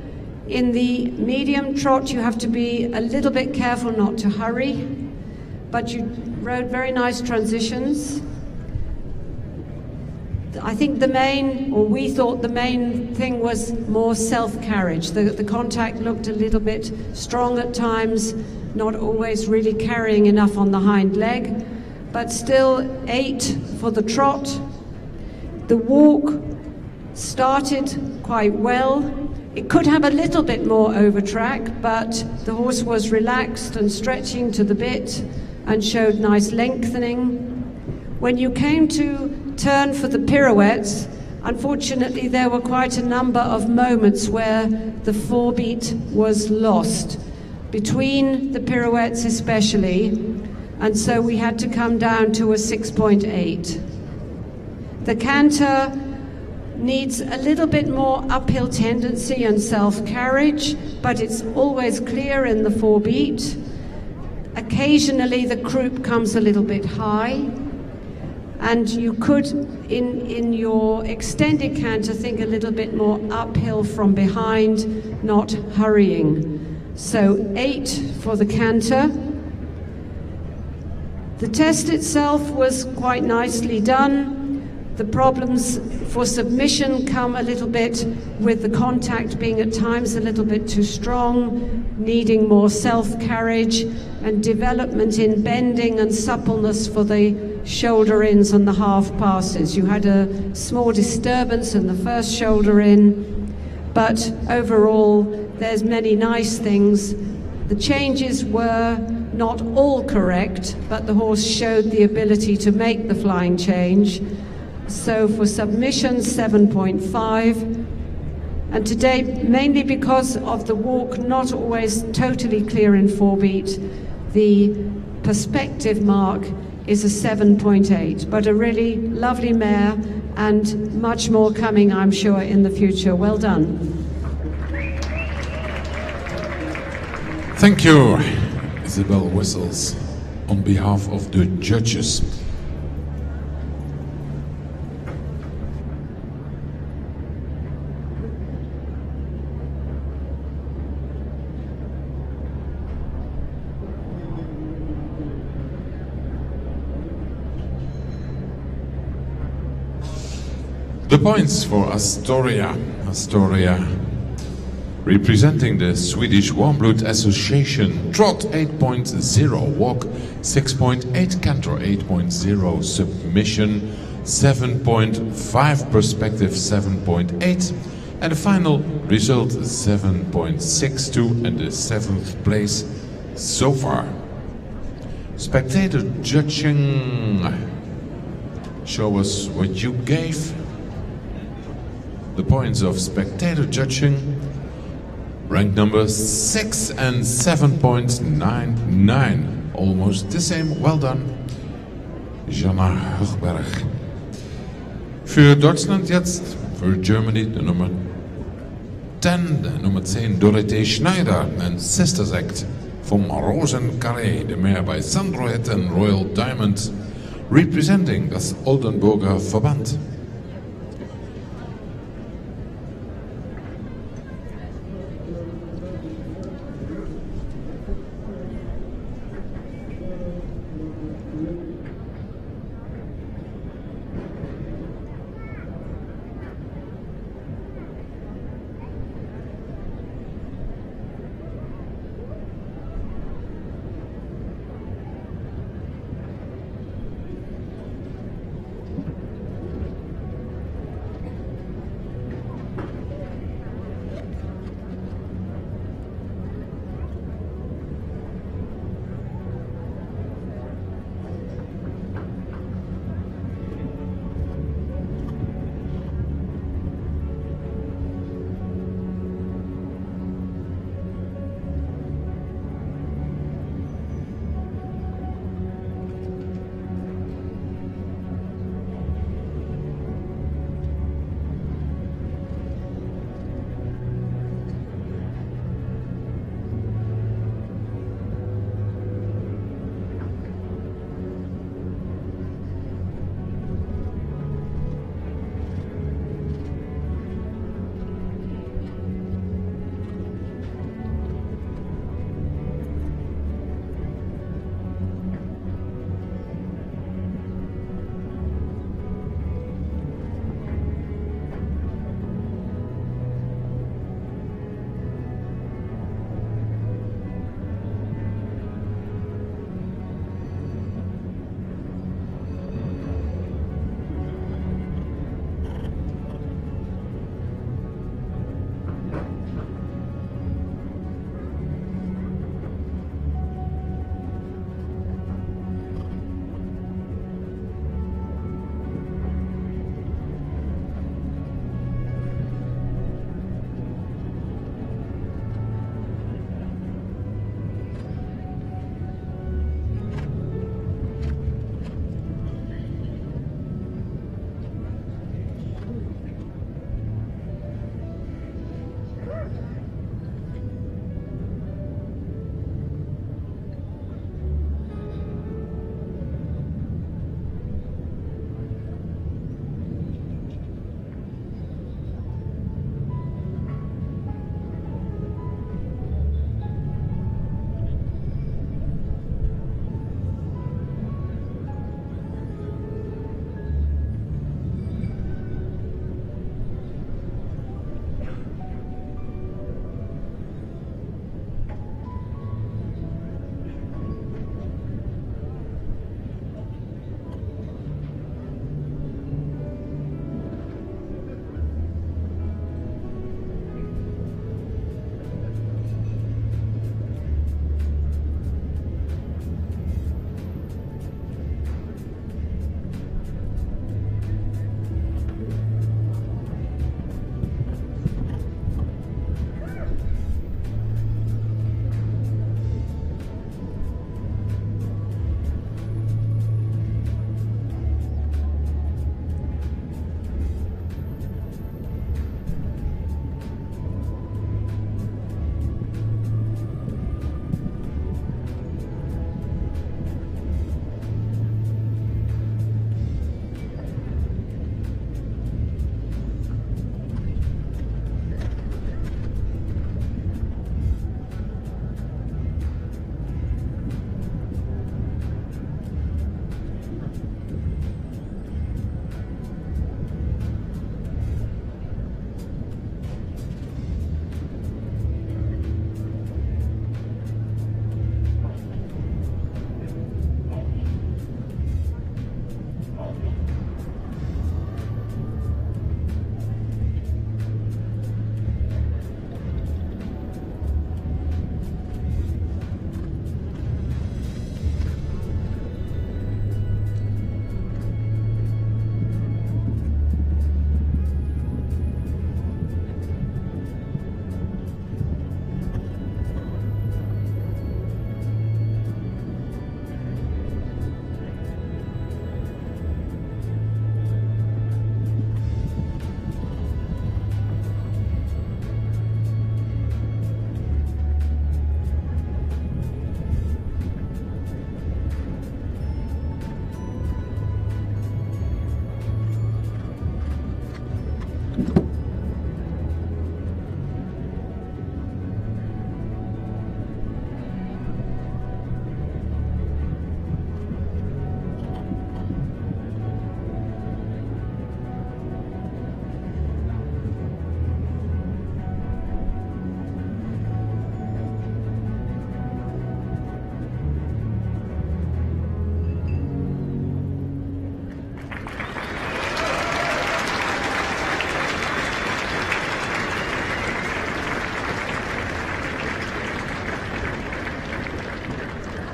In the medium trot, you have to be a little bit careful not to hurry, but you rode very nice transitions. I think we thought the main thing was more self-carriage. The contact looked a little bit strong at times, not always really carrying enough on the hind leg, but still 8 for the trot. The walk started quite well. It could have a little bit more over track, but the horse was relaxed and stretching to the bit and showed nice lengthening. When you came to turn for the pirouettes, unfortunately there were quite a number of moments where the 4-beat was lost, between the pirouettes especially, and so we had to come down to a 6.8. The canter needs a little bit more uphill tendency and self-carriage, but it's always clear in the 4-beat. Occasionally the croup comes a little bit high, and you could, in your extended canter, think a little bit more uphill from behind, not hurrying. So 8 for the canter. The test itself was quite nicely done. The problems for submission come a little bit with the contact being at times a little bit too strong, needing more self-carriage and development in bending and suppleness for the shoulder ins and the half passes. You had a small disturbance in the first shoulder in, but overall there's many nice things. The changes were not all correct, but the horse showed the ability to make the flying change. So for submission, 7.5. And today, mainly because of the walk not always totally clear in 4-beat, the perspective mark is a 7.8, but a really lovely mare and much more coming, I'm sure, in the future. Well done. Thank you, Isabel Whistles, on behalf of the judges. The points for Astoria. Astoria, representing the Swedish Warmblood Association. Trot 8.0, walk 6.8, canter 8.0, submission 7.5, perspective 7.8, and the final result 7.62, and the 7th place so far. Spectator judging. Show us what you gave. The points of spectator judging. Rank number 6 and 7.99. Almost the same. Well done, Jana Hochberg. Für Deutschland jetzt, für Germany, the number 10, the number 10, Dorothee Schneider and Sisters Act from Rosencarré, the mare by Sandroet and Royal Diamond, representing das Oldenburger Verband.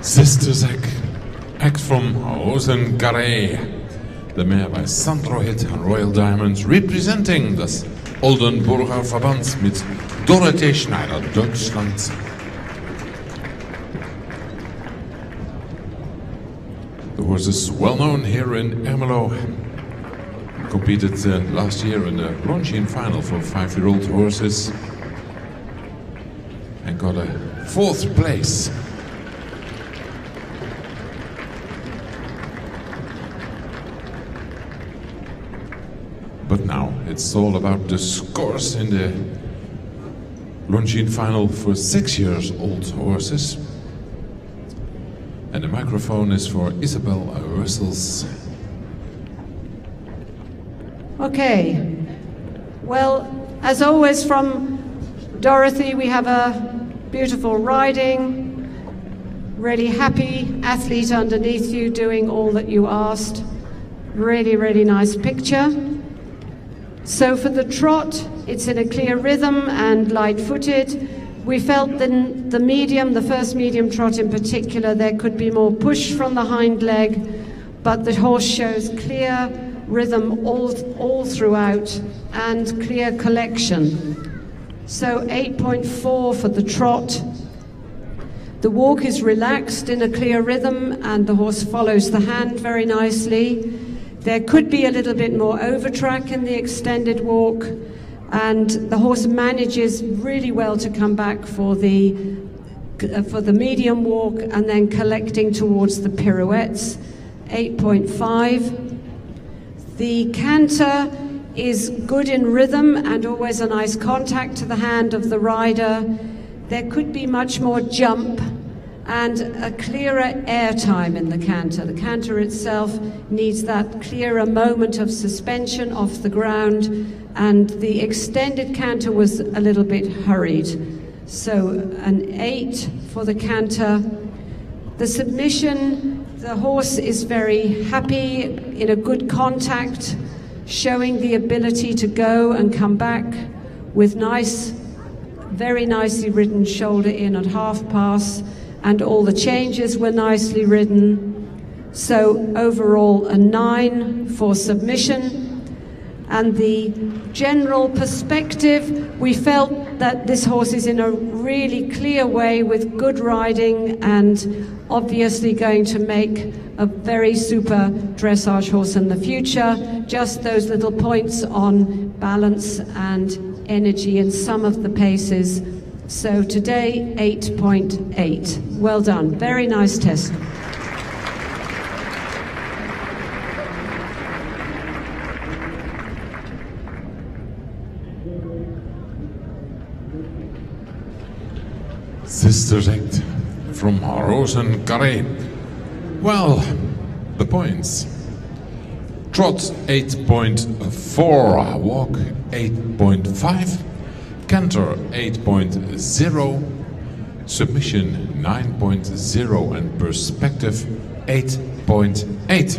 Sisters Act from Rozengaré. De mare bij Sandro Hit en Royal Diamonds, representing das Oldenburger Verband mit Dorothee Schneider, Deutschland. The horse is well known here in Ermelo. Competed last year in the Longines final for 5-year-old horses and got a 4th place. But now it's all about the scores in the Longines final for 6-year-old horses. And the microphone is for Isabel Russels. Okay. Well, as always from Dorothy, we have a beautiful riding, really happy athlete underneath you doing all that you asked. Really, really nice picture. So for the trot, it's in a clear rhythm and light-footed. We felt the medium, the first medium trot in particular, there could be more push from the hind leg, but the horse shows clear rhythm all throughout and clear collection. So 8.4 for the trot. The walk is relaxed in a clear rhythm and the horse follows the hand very nicely. There could be a little bit more overtrack in the extended walk, and the horse manages really well to come back for the medium walk and then collecting towards the pirouettes. 8.5. The canter is good in rhythm and always a nice contact to the hand of the rider. There could be much more jump and a clearer air time in the canter. The canter itself needs that clearer moment of suspension off the ground, and the extended canter was a little bit hurried. So an 8 for the canter. The submission, the horse is very happy in a good contact, showing the ability to go and come back with nice, very nicely ridden shoulder in at half pass, and all the changes were nicely ridden. So overall a 9 for submission. And the general perspective, we felt that this horse is in a really clear way with good riding and obviously going to make a very super dressage horse in the future. Just those little points on balance and energy in some of the paces. So today, 8.8. Well done. Very nice test. Sisters Act from Rozengaré. Well, the points. Trot 8.4, walk 8.5, canter 8.0, submission 9.0 and perspective 8.8.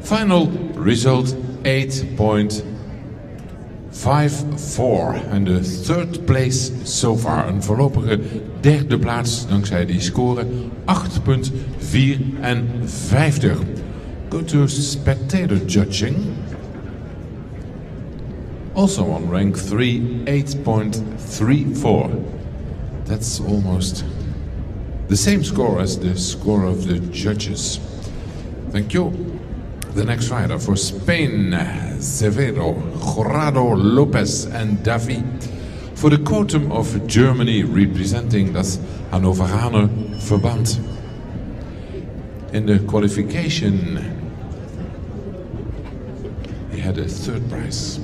Final result 8.54 and the 3rd place so far. Een voorlopige 3e plaats dankzij die score 8.54. Go to spectator judging. Also on rank 3, 8.34. That's almost the same score as the score of the judges. Thank you. The next rider for Spain, Severo, Jurado, Lopez and Davi. For the Quotum of Germany, representing das Hannoveraner Verband. In the qualification, he had a 3rd prize.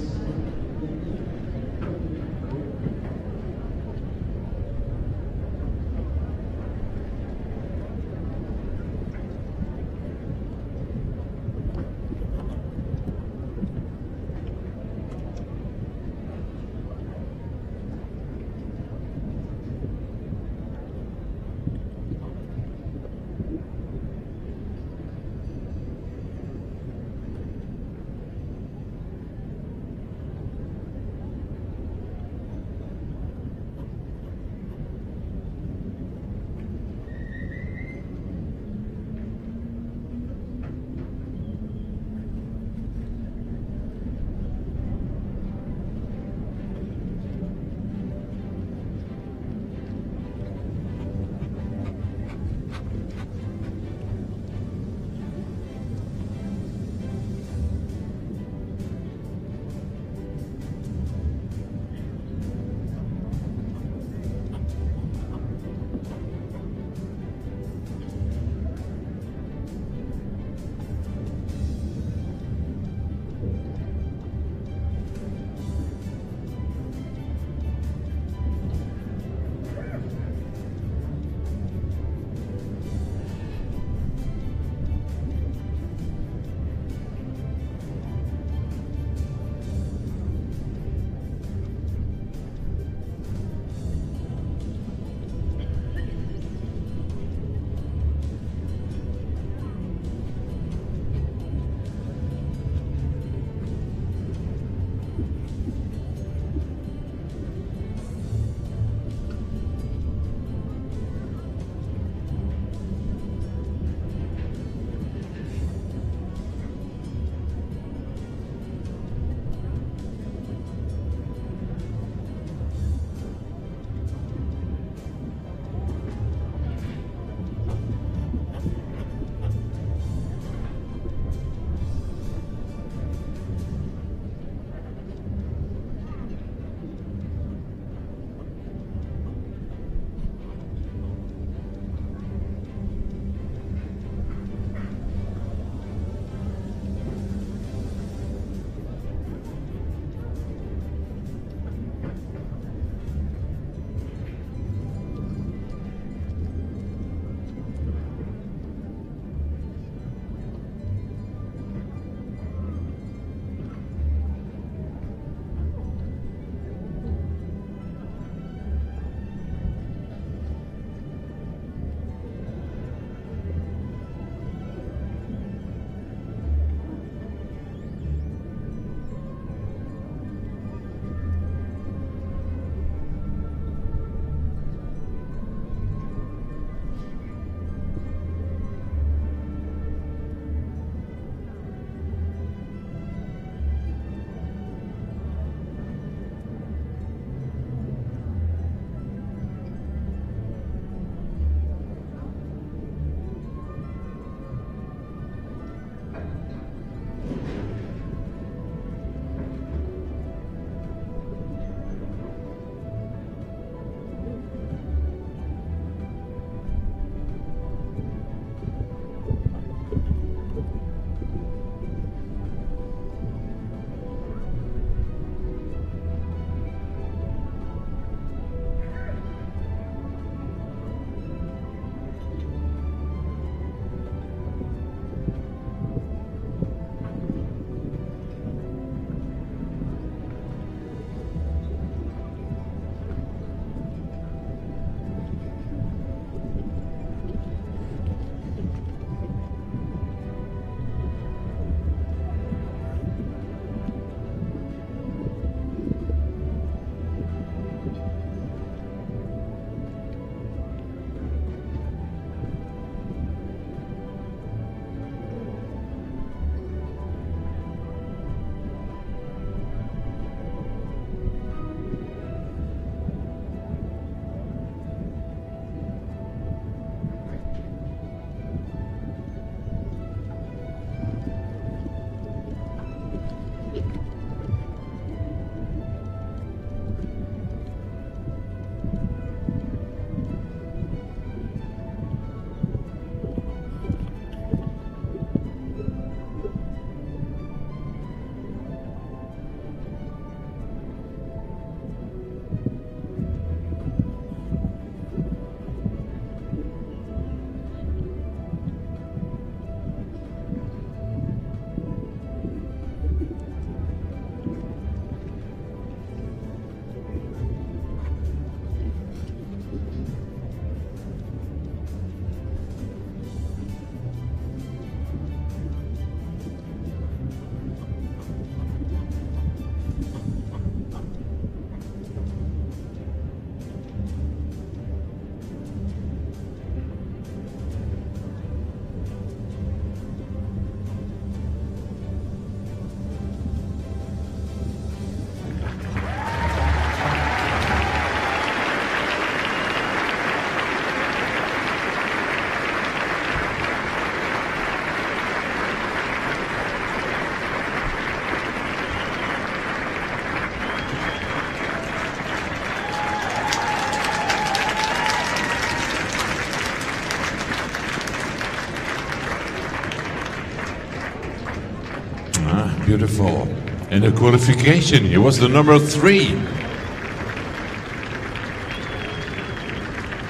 beautiful. In the qualification, he was the number 3.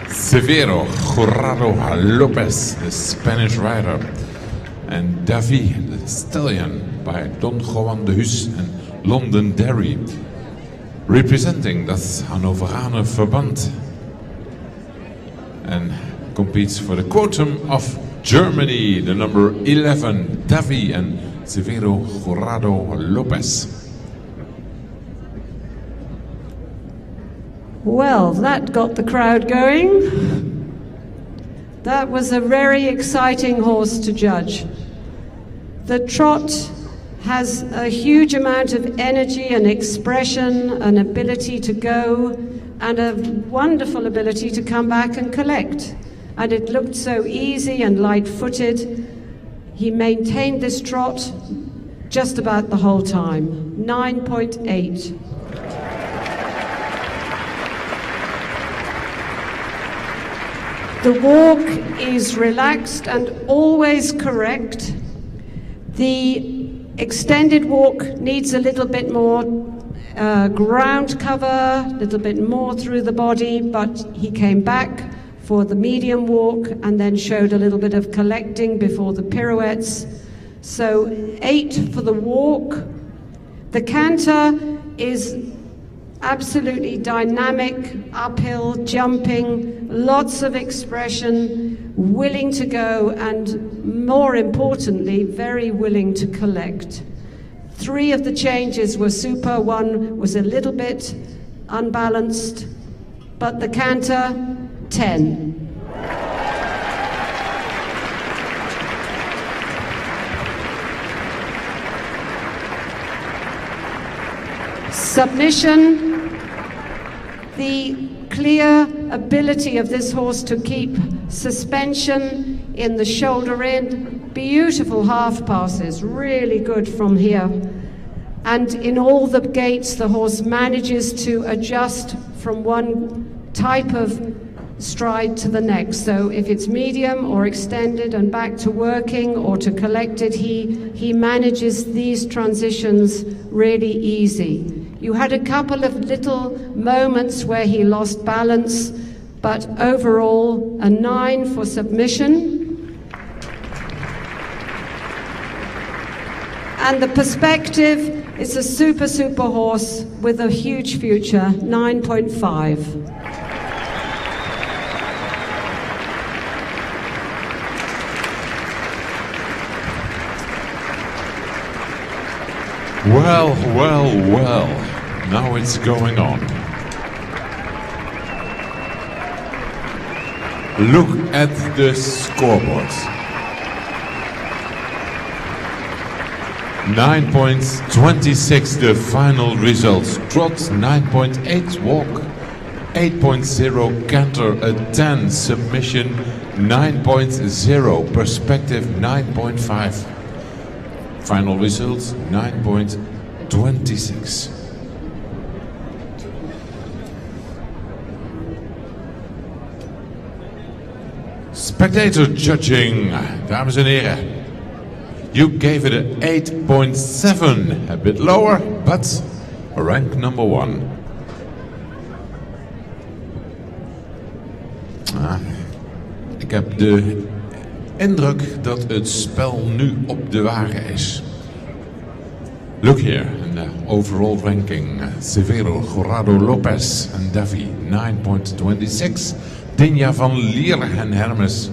Severo Jurado Lopez, the Spanish rider. And David, the stallion, by Don Juan de Hus and Londonderry, representing das Hannoveraner Verband, and competes for the quotum of Germany, the number 11, David and Severo Jurado Lopez. Well, that got the crowd going. That was a very exciting horse to judge. The trot has a huge amount of energy and expression, an ability to go, and a wonderful ability to come back and collect. And it looked so easy and light-footed. He maintained this trot just about the whole time, 9.8. The walk is relaxed and always correct. The extended walk needs a little bit more ground cover, a little bit more through the body, but he came back for the medium walk and then showed a little bit of collecting before the pirouettes. So 8 for the walk. The canter is absolutely dynamic, uphill, jumping, lots of expression, willing to go, and more importantly, very willing to collect. 3 of the changes were super, 1 was a little bit unbalanced, but the canter, 10. Submission, the clear ability of this horse to keep suspension in the shoulder in, beautiful half passes, really good from here. And in all the gaits, the horse manages to adjust from one type of stride to the next. So if it's medium or extended and back to working or to collected, he manages these transitions really easy. You had a couple of little moments where he lost balance, but overall a 9 for submission. And the perspective is a super, super horse with a huge future, 9.5. Well, well, well, now it's going on. Look at the scoreboard. 9.26 the final results. Trot 9.8, walk 8.0, canter a 10, submission 9.0, perspective 9.5. Final results 9.26. Spectator judging, dames en heren. You gave it an 8.7, a bit lower, but rank number 1. Ik heb de indruk dat het spel nu op de wagen is. Look here, in the overall ranking, Severo Jurado Lopez and Davi, 9.26. Dinja van Lier en Hermes,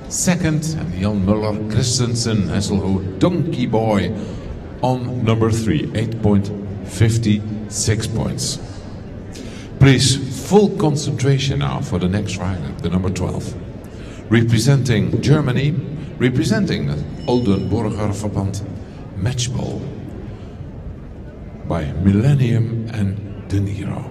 second, and Jan Muller, Christensen, Hesselhout, Donkey Boy on number 3, 8.56 points. Please, full concentration now for the next rider, the number 12. Representing Germany, representing the Oldenburger Verband, Matchball by Millennium and De Niro.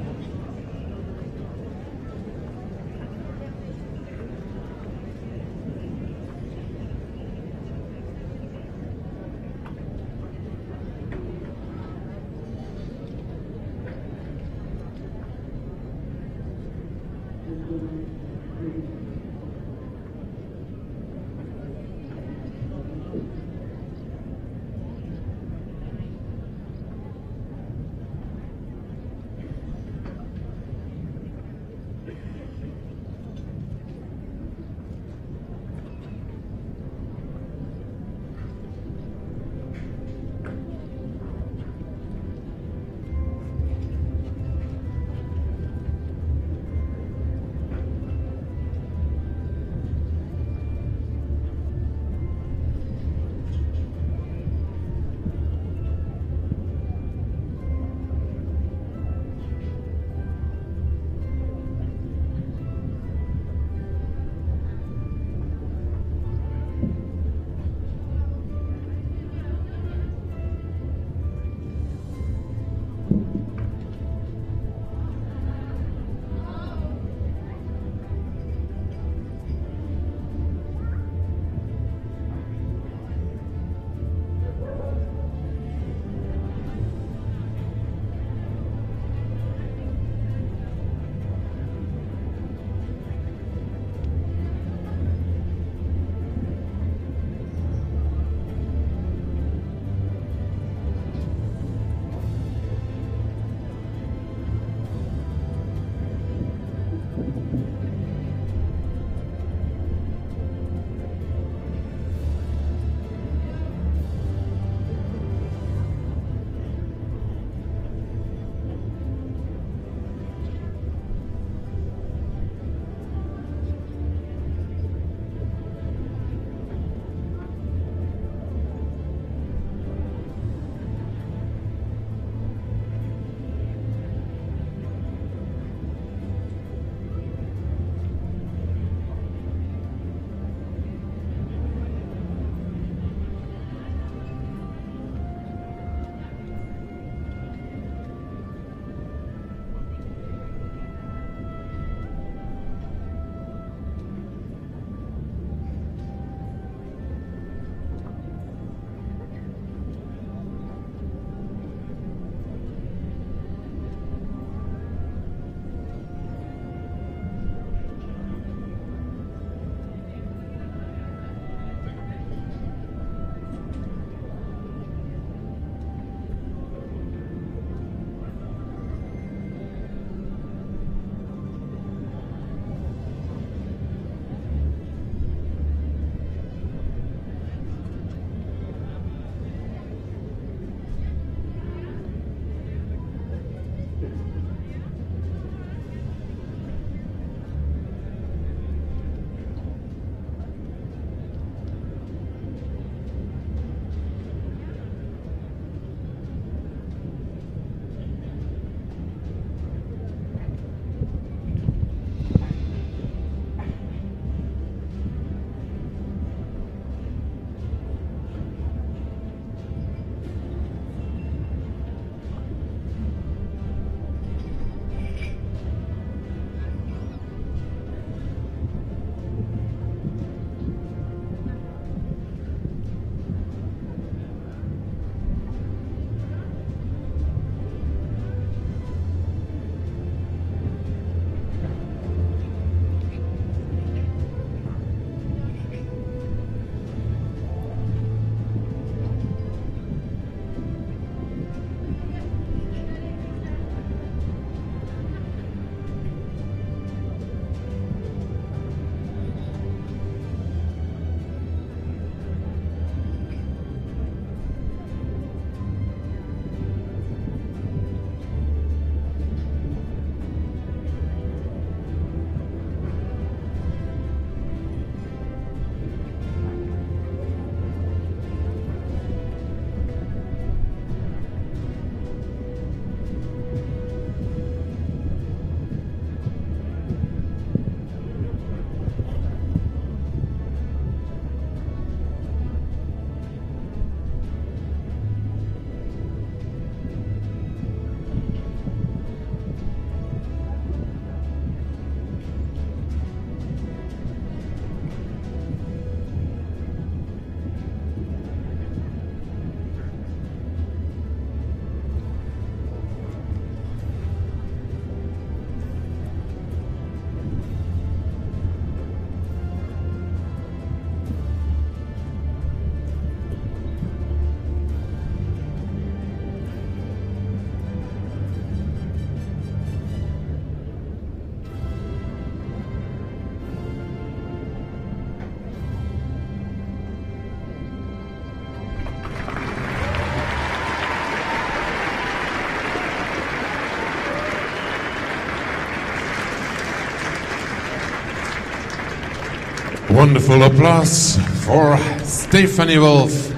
wonderful applause for Stephanie Wolf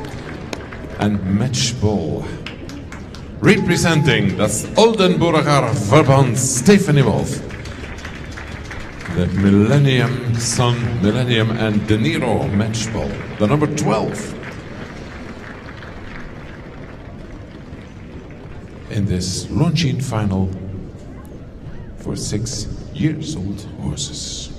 and Matchball. Representing das Oldenburger Verband, Stephanie Wolf. The Millennium Sun, Millennium and De Niro Matchball, the number 12. In this Longines final for 6-year-old horses.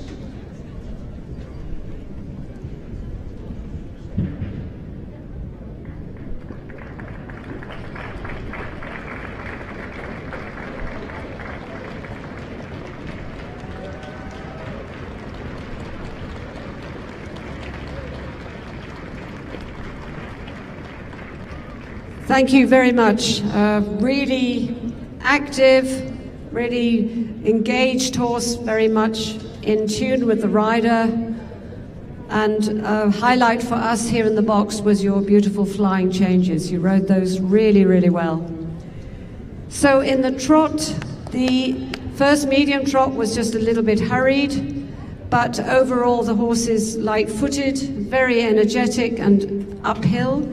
Thank you very much. Really active, really engaged horse, very much in tune with the rider. And a highlight for us here in the box was your beautiful flying changes. You rode those really, really well. So in the trot, the first medium trot was just a little bit hurried, but overall the horse is light-footed, very energetic and uphill.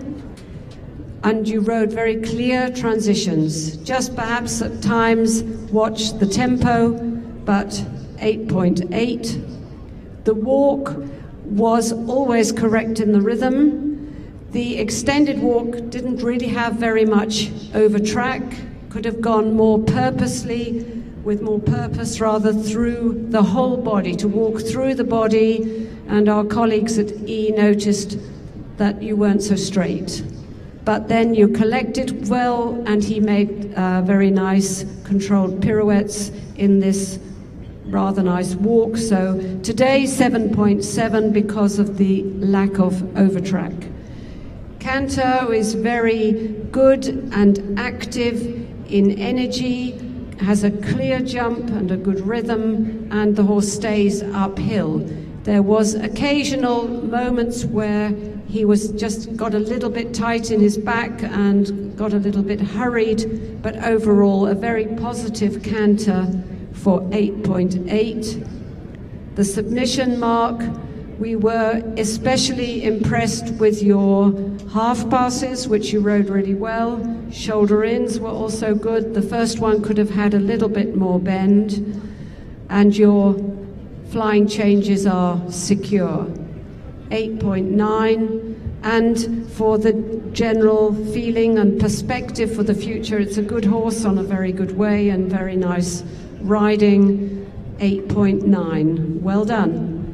And you rode very clear transitions. Just perhaps at times watch the tempo, but 8.8. The walk was always correct in the rhythm. The extended walk didn't really have very much over track, could have gone more purposely, with more purpose rather through the whole body, to walk through the body, and our colleagues at E noticed that you weren't so straight. But then you collected well, and he made very nice controlled pirouettes in this rather nice walk. So today 7.7 because of the lack of overtrack. Canto is very good and active in energy, has a clear jump and a good rhythm, and the horse stays uphill. There was occasional moments where he was just got a little bit tight in his back and got a little bit hurried, but overall a very positive canter for 8.8. The submission mark, we were especially impressed with your half passes, which you rode really well. Shoulder ins were also good. The first one could have had a little bit more bend, and your flying changes are secure. 8.9, and for the general feeling and perspective for the future, it's a good horse on a very good way and very nice riding. 8.9. Well done.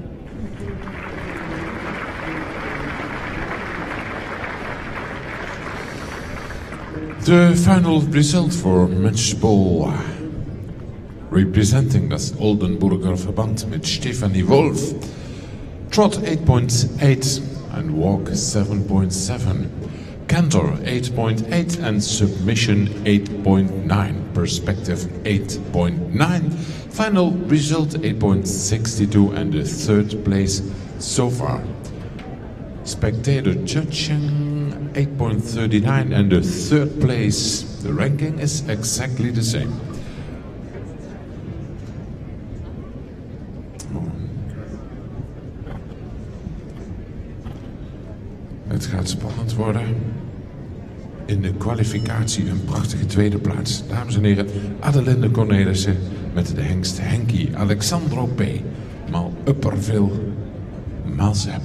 The final result for Matchball, representing das Oldenburger Verband mit Stephanie Wolf. Trot 8.8 and walk 7.7. Canter 8.8 and submission 8.9. Perspective 8.9. Final result 8.62 and the third place so far. Spectator judging 8.39 and the third place. The ranking is exactly the same. Het gaat spannend worden. In de kwalificatie een prachtige tweede plaats. Dames en heren, Adelinde Cornelissen met de hengst Henkie Alexandro P. Maal Upperville, maal Zep.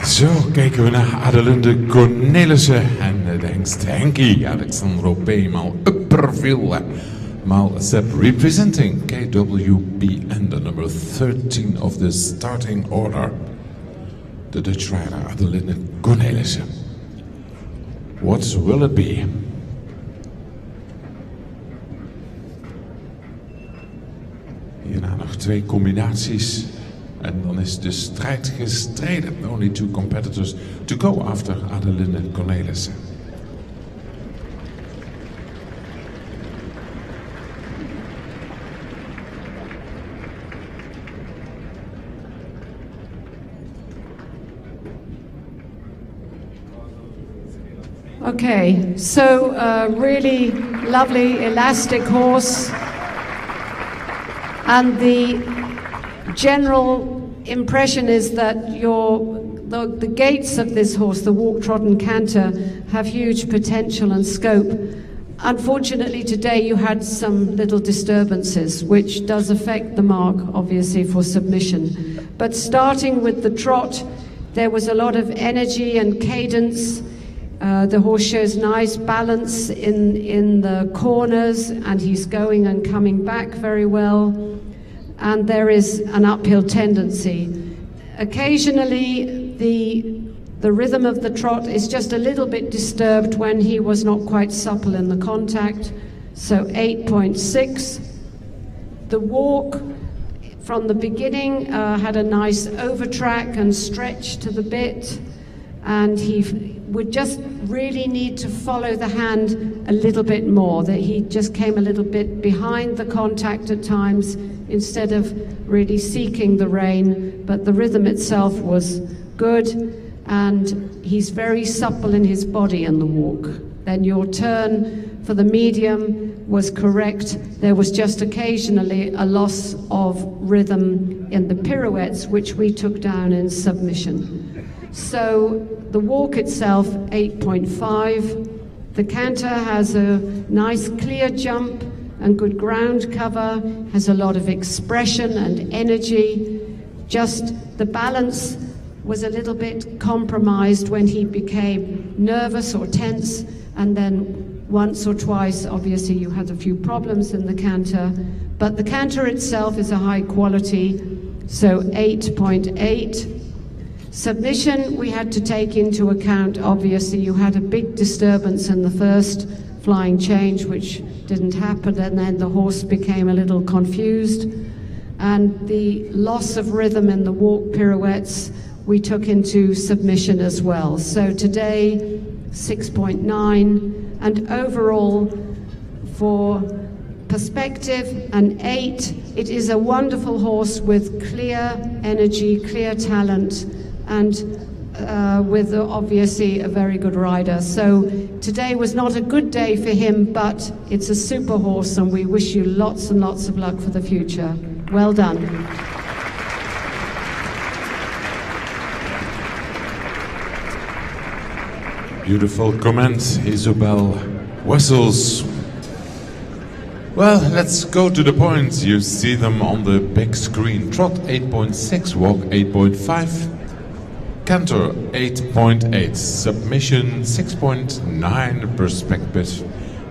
Zo kijken we naar Adelinde Cornelissen en de hengst Henky Alexandro P. maal Upperville maal Sepp representing KWBN, the number 13 of the starting order. The Dutch rider Adelinde Cornelissen. What will it be? Hierna nog 2 combinaties. En dan is de strijd gestreden. Only 2 competitors to go after Adelinde Cornelissen. Okay, so really lovely elastic horse, and the general impression is that the gaits of this horse, the walk, trot and canter, have huge potential and scope. Unfortunately today you had some little disturbances, which does affect the mark obviously for submission. But starting with the trot, there was a lot of energy and cadence. The horse shows nice balance in the corners, and he's going and coming back very well. And there is an uphill tendency. Occasionally, the rhythm of the trot is just a little bit disturbed when he was not quite supple in the contact. So 8.6. The walk from the beginning had a nice overtrack and stretch to the bit, and he would just really need to follow the hand a little bit more, that he just came a little bit behind the contact at times instead of really seeking the rein, but the rhythm itself was good, and he's very supple in his body in the walk. Then your turn for the medium was correct. There was just occasionally a loss of rhythm in the pirouettes, which we took down in submission. So the walk itself, 8.5. The canter has a nice clear jump and good ground cover, has a lot of expression and energy. Just the balance was a little bit compromised when he became nervous or tense, and then once or twice, obviously, you had a few problems in the canter. But the canter itself is a high quality, so 8.8. Submission, we had to take into account, obviously, you had a big disturbance in the first flying change, which didn't happen, and then the horse became a little confused. And the loss of rhythm in the walk pirouettes, we took into submission as well. So today, 6.9, and overall, for perspective, an 8. It is a wonderful horse with clear energy, clear talent, and with obviously a very good rider. So today was not a good day for him, but it's a super horse, and we wish you lots and lots of luck for the future. Well done. Beautiful comments, Isabel Wessels. Well, let's go to the points. You see them on the big screen. Trot 8.6, walk 8.5, canter 8.8, submission 6.9, perspective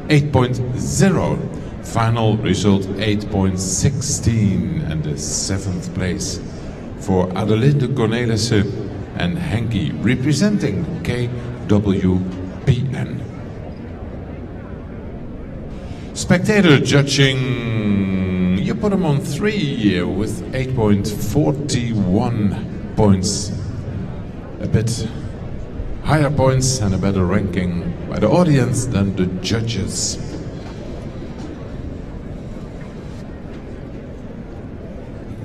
8.0, final result 8.16, and the 7th place for Adelinde Cornelissen and Henky, representing KWPN. Spectator judging, you put them on 3 with 8.41 points. A bit higher points and a better ranking by the audience than the judges.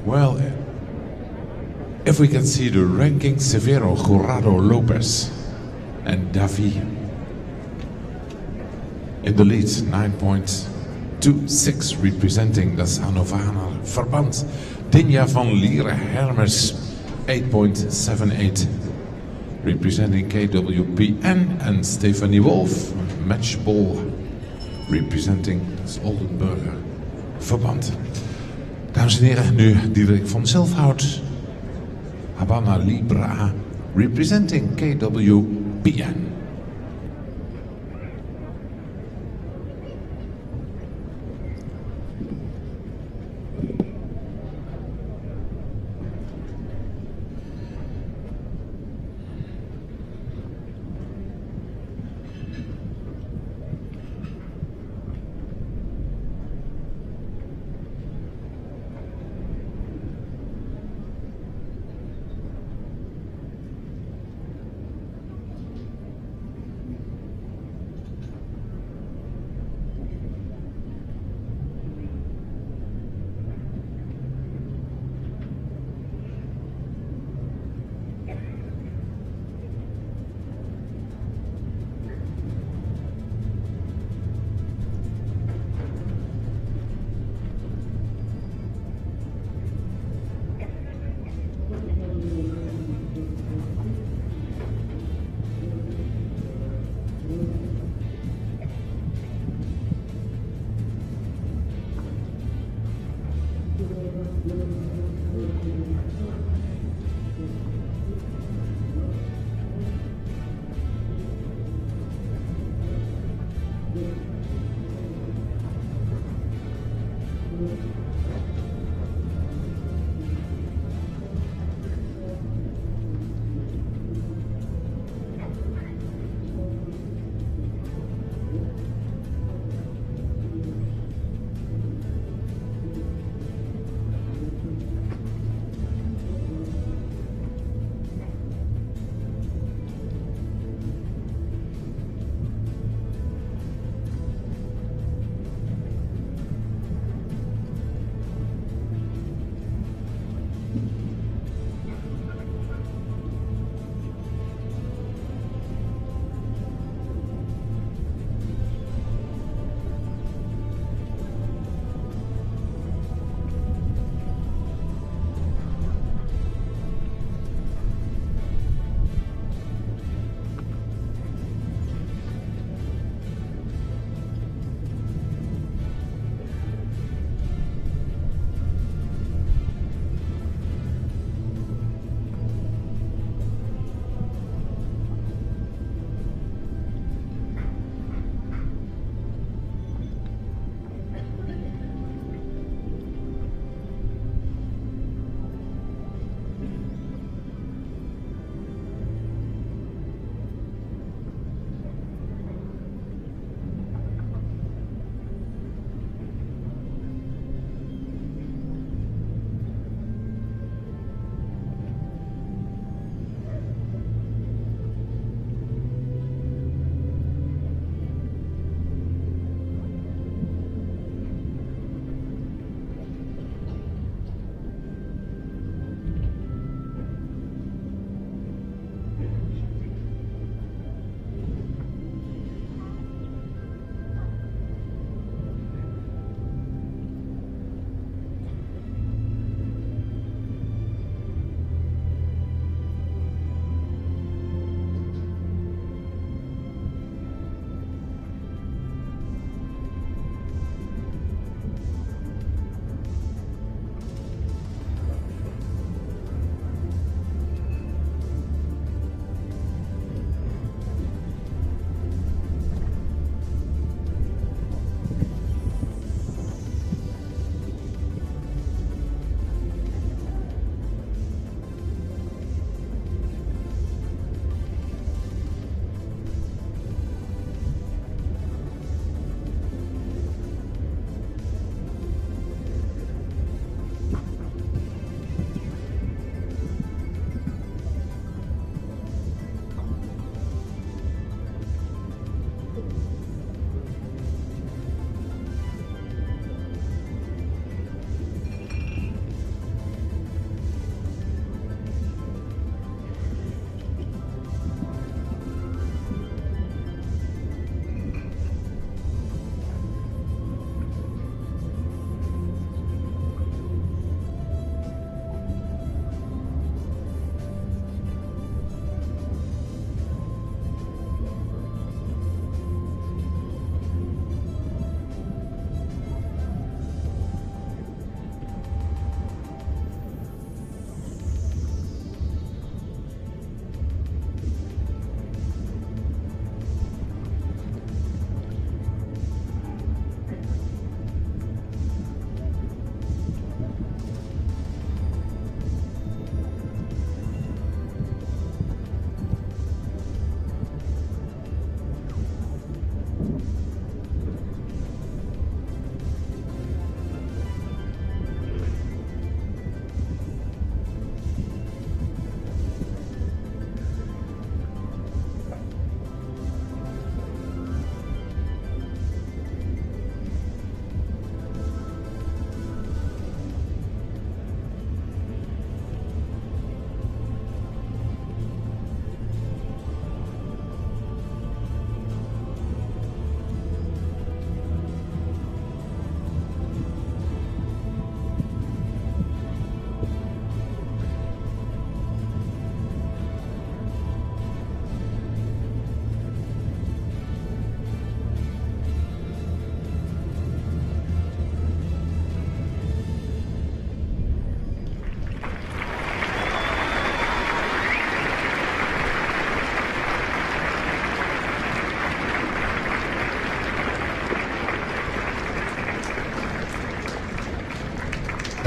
Well, if we can see the ranking, Severo, Jurado, Lopez and Davi in the lead, 9.26, representing das Hannover Verband. Dinja van Liere, Hermes, 8.78, representing KWPN, and Stephanie Wolf, Matchball, representing het Oldenburger Verband. Dames en heren, nu Diederik van Zilfhout, Habana Libre A, representing KWPN.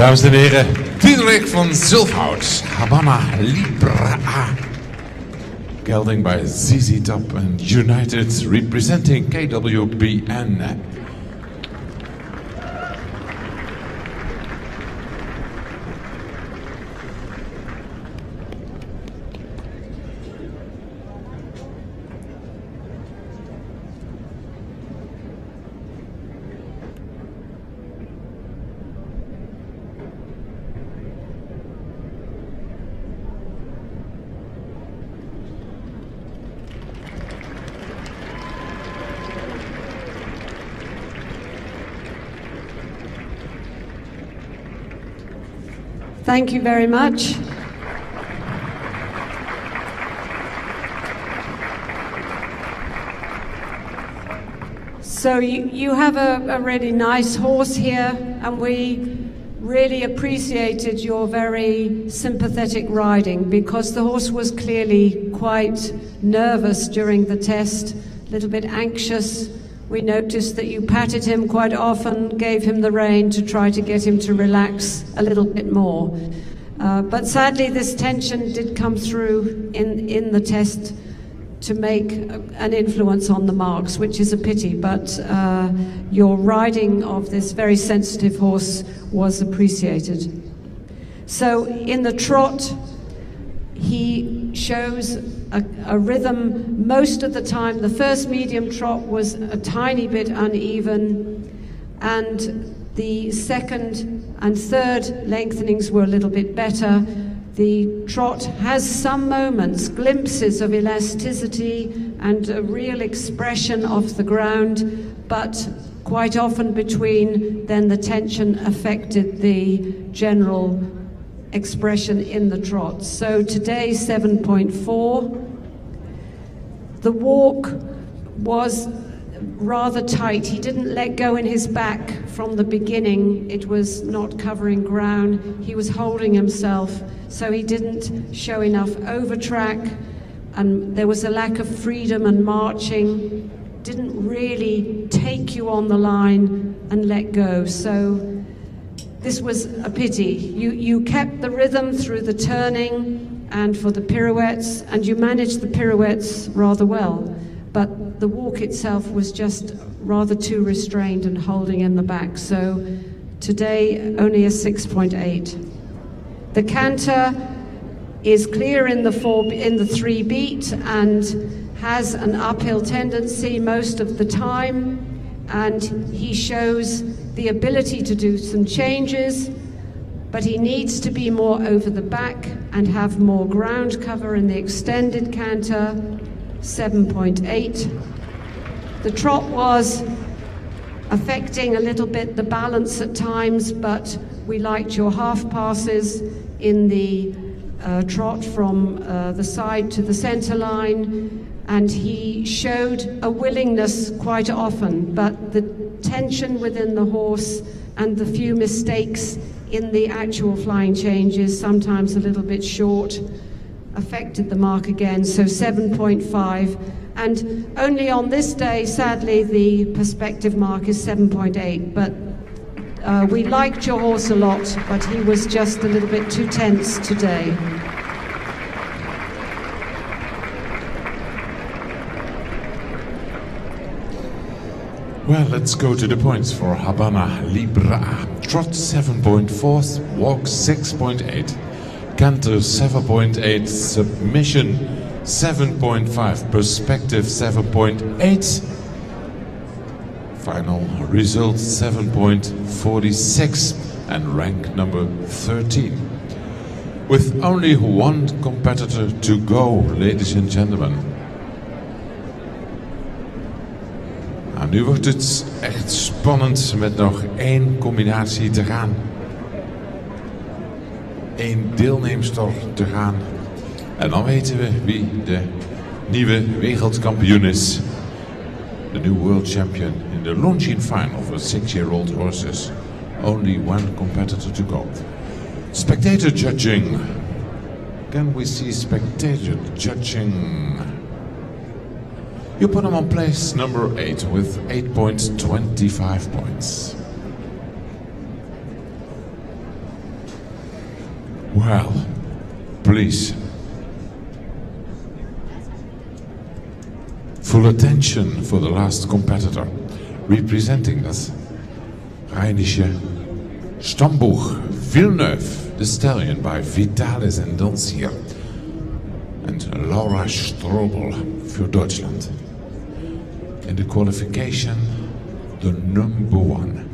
Dames en heren, Diod van Zilfhout, Habana Libre A. Gelding by ZZ Top and United, representing KWBN. Thank you very much. So you have a really nice horse here, and we really appreciated your very sympathetic riding, because the horse was clearly quite nervous during the test, a little bit anxious. We noticed that you patted him quite often, gave him the rein to try to get him to relax a little bit more. But sadly, this tension did come through in the test to make an influence on the marks, which is a pity. But your riding of this very sensitive horse was appreciated. So in the trot, he shows a rhythm most of the time. The first medium trot was a tiny bit uneven, and the second and third lengthenings were a little bit better. The trot has some moments, glimpses of elasticity and a real expression of the ground, but quite often between then the tension affected the general expression in the trot. So today 7.4. The walk was rather tight. He didn't let go in his back from the beginning. It was not covering ground. He was holding himself, so he didn't show enough overtrack, and there was a lack of freedom and marching. Didn't really take you on the line and let go. So this was a pity. You kept the rhythm through the turning and for the pirouettes, and you managed the pirouettes rather well. But the walk itself was just rather too restrained and holding in the back. So today, only a 6.8. The canter is clear in the 3 beat and has an uphill tendency most of the time. And he shows the ability to do some changes, but he needs to be more over the back and have more ground cover in the extended canter. 7.8. The trot was affecting a little bit the balance at times, but we liked your half passes in the trot from the side to the center line, and he showed a willingness quite often, but the tension within the horse and the few mistakes in the actual flying changes, sometimes a little bit short, affected the mark again. So 7.5, and only on this day, sadly, the perspective mark is 7.8, but we liked your horse a lot, but he was just a little bit too tense today. Well, let's go to the points for Habana Libre A. Trot 7.4, walk 6.8. Canter 7.8, submission 7.5, perspective 7.8, final result 7.46, and rank number 13. With only one competitor to go, ladies and gentlemen. Nou, nu wordt het echt spannend met nog 1 combinatie te gaan. 1 deelnemster te gaan. En dan weten we wie de nieuwe wereldkampioen is. The new world champion in the Longines final for 6-year-old horses. Only 1 competitor to go. Spectator judging. Can we see spectator judging? You put him on place number 8 with 8.25 points. Well, please. Full attention for the last competitor, representing us. Rheinische Stammbuch, Villeneuve, the stallion by Vitalis and Dancier. And Laura Strobel für Deutschland. In the qualification, the number 1.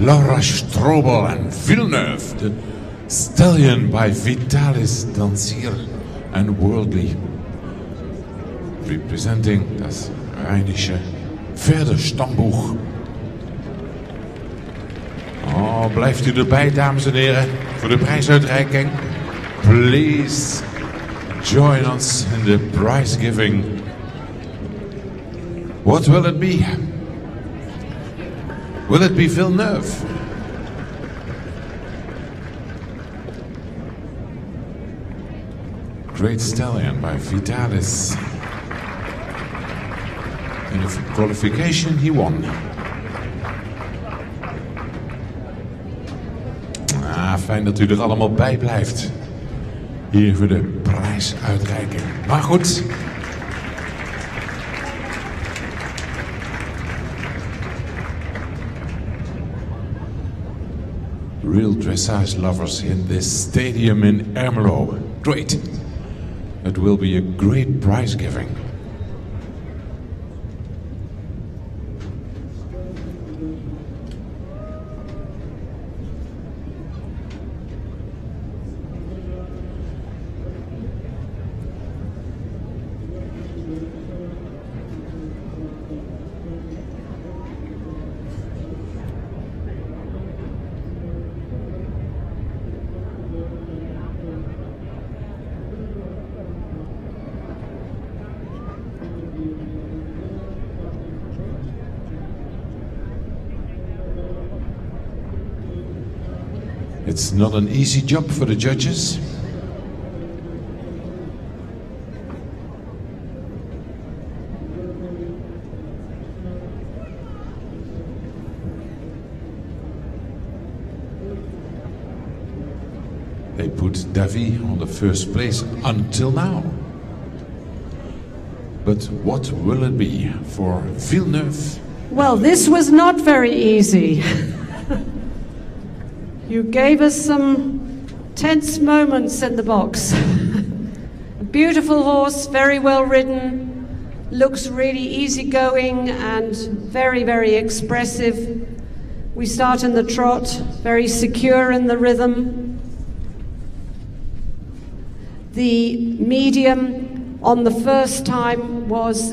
Laura Strobel and Villeneuve, the stallion by Vitalis Dansier and Worldly, representing das Rheinische Pferdestamboeg. Oh, blijft u erbij, dames en heren, voor de prijsuitreiking. Please join us in the prize giving. What will it be? Will it be Villeneuve? Great Stallion by Vitalis. In the qualification he won. Fijn dat u er allemaal bij blijft. Hier voor de prijsuitreiking. Maar goed. Real dressage lovers in this stadium in Ermelo. Great. It will be a great prize giving. It's not an easy job for the judges. They put Davy on the first place until now. But what will it be for Villeneuve? Well, this was not very easy. You gave us some tense moments in the box. A beautiful horse, very well ridden, looks really easygoing and very, very expressive. We start in the trot, very secure in the rhythm. The medium on the first time was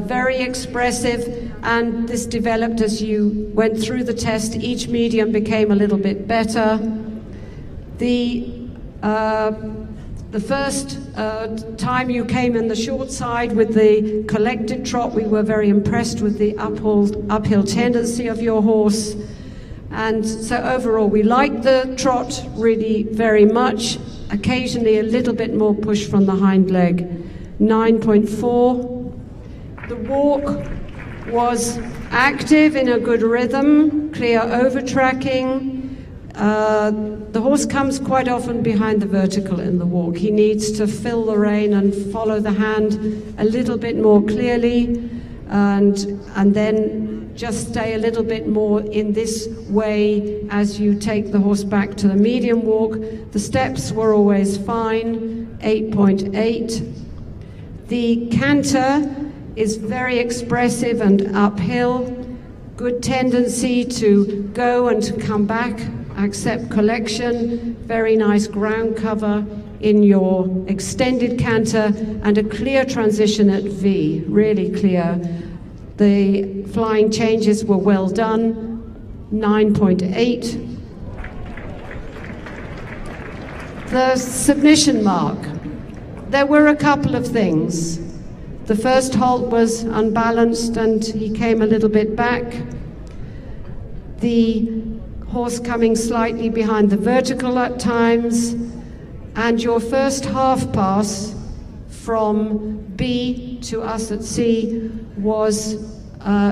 very expressive, and this developed as you went through the test. Each medium became a little bit better. The first time you came in the short side with the collected trot, we were very impressed with the uphill tendency of your horse. And so overall we liked the trot really very much. Occasionally a little bit more push from the hind leg. 9.4. The walk was active in a good rhythm, clear over tracking. The horse comes quite often behind the vertical in the walk. He needs to fill the rein and follow the hand a little bit more clearly, and then just stay a little bit more in this way as you take the horse back to the medium walk. The steps were always fine, 8.8. The canter is very expressive and uphill, good tendency to go and to come back, accept collection, very nice ground cover in your extended canter, and a clear transition at V, really clear. The flying changes were well done, 9.8. The submission mark. There were a couple of things. The first halt was unbalanced and he came a little bit back. The horse coming slightly behind the vertical at times. And your first half pass from B to us at C was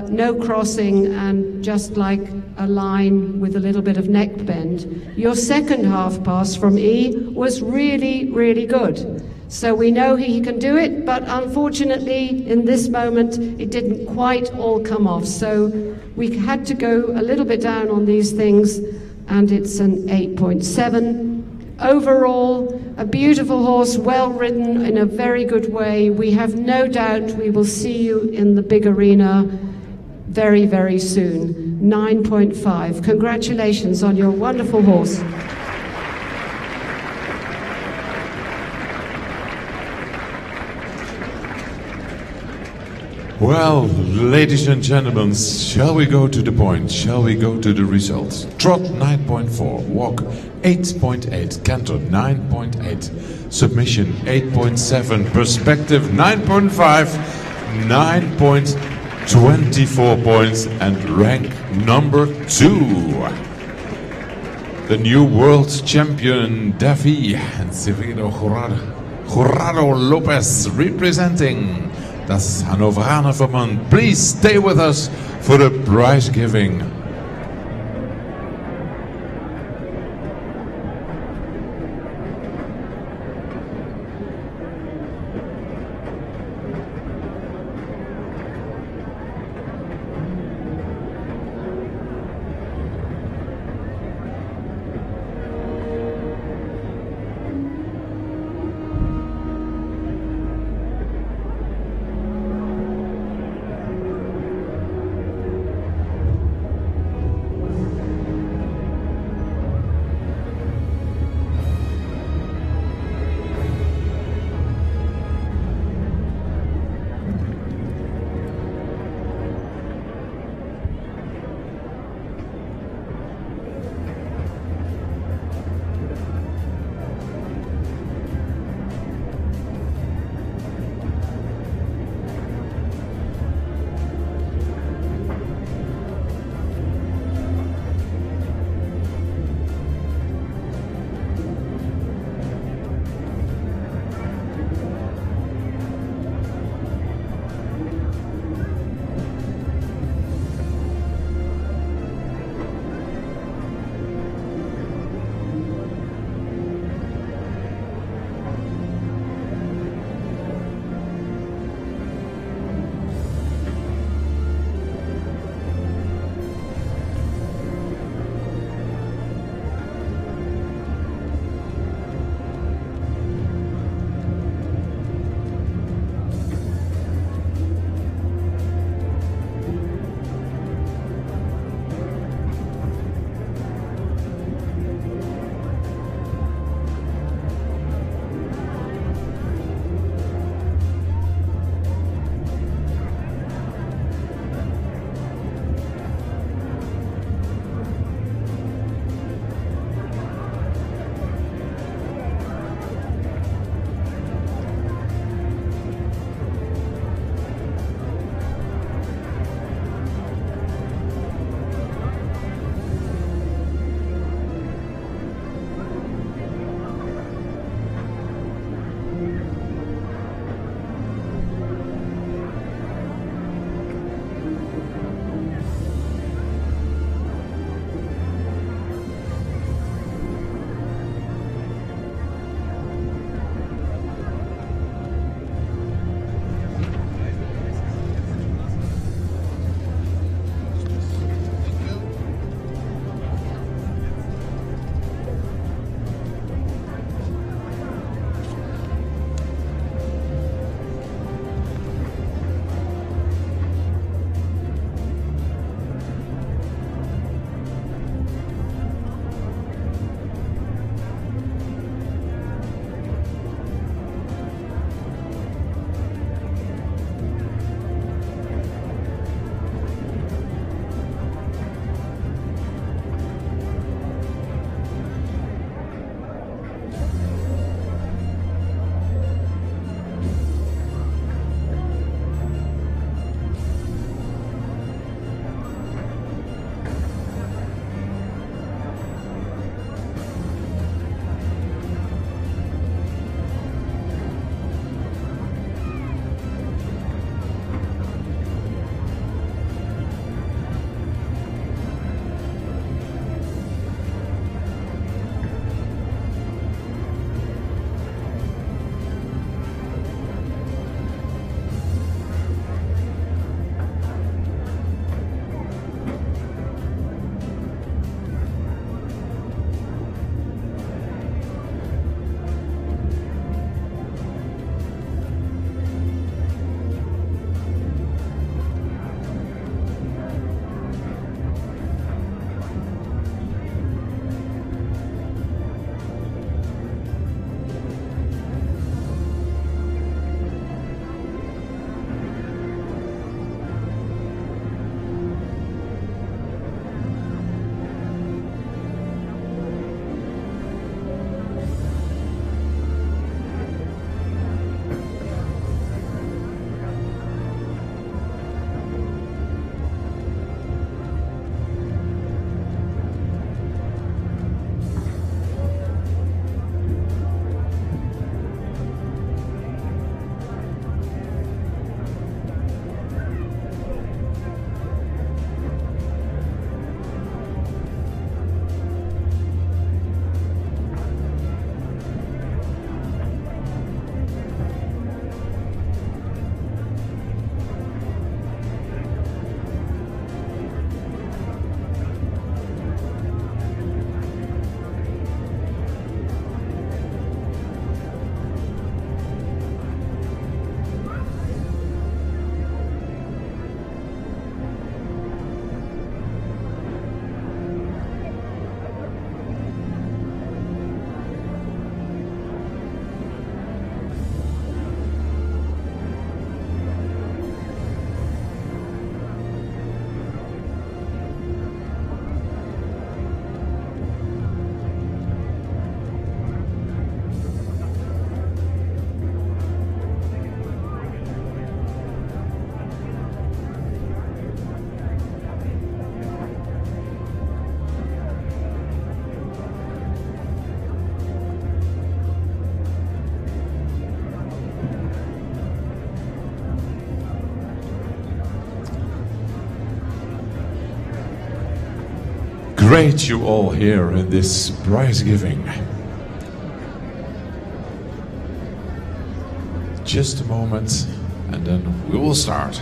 no crossing and just like a line with a little bit of neck bend. Your second half pass from E was really, really good. So we know he can do it, but unfortunately in this moment it didn't quite all come off. So we had to go a little bit down on these things, and it's an 8.7. Overall, a beautiful horse, well ridden in a very good way. We have no doubt we will see you in the big arena very, very soon. 9.5. Congratulations on your wonderful horse. Well, ladies and gentlemen, shall we go to the point? Shall we go to the results? Trot 9.4, walk 8.8, canter 9.8, submission 8.7, perspective 9.5, 9.24 points, and rank number 2. The new world champion Davi and Severo Jurado Lopez representing das Hannoveraner Verband. Please stay with us for the prize giving. great you all here in this prize giving. Just a moment and then we will start.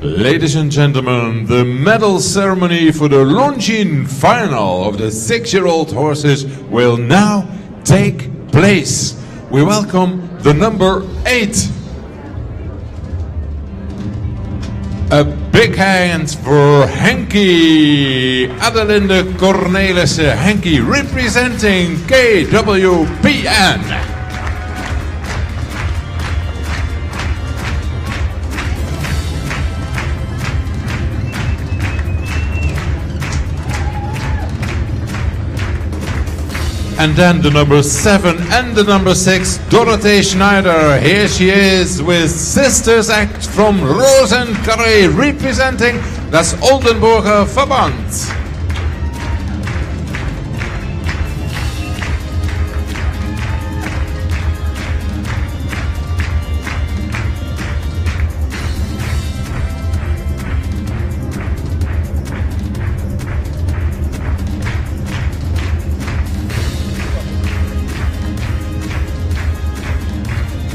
Ladies and gentlemen, the medal ceremony for the Longines final of the 6-year-old horses will now take place. We welcome the number 8. A big hand for Henkie Adelinde Cornelissen. Henkie representing KWPN. And then the number 7 and the number 6, Dorothee Schneider. Here she is with Sisters Act from Rosencarré, representing das Oldenburger Verband.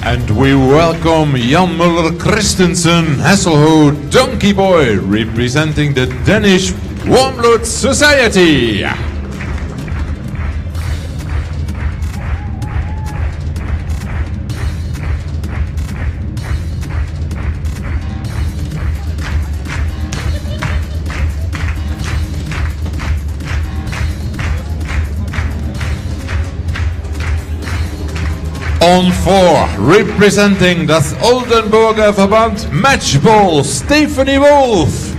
And we welcome Jan Muller Christensen Hasselhout Donkey Boy, representing the Danish Warmblood Society. On 4, representing das Oldenburger Verband, Matchball, Stephanie Wolf.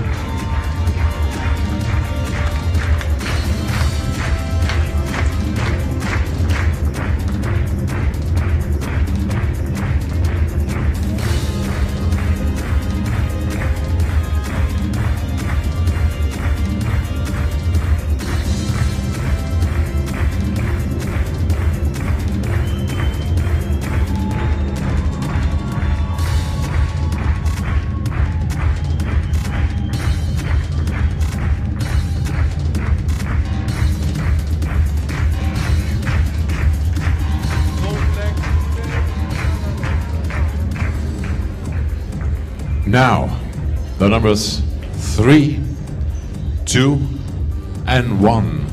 Now, the numbers 3, 2, and 1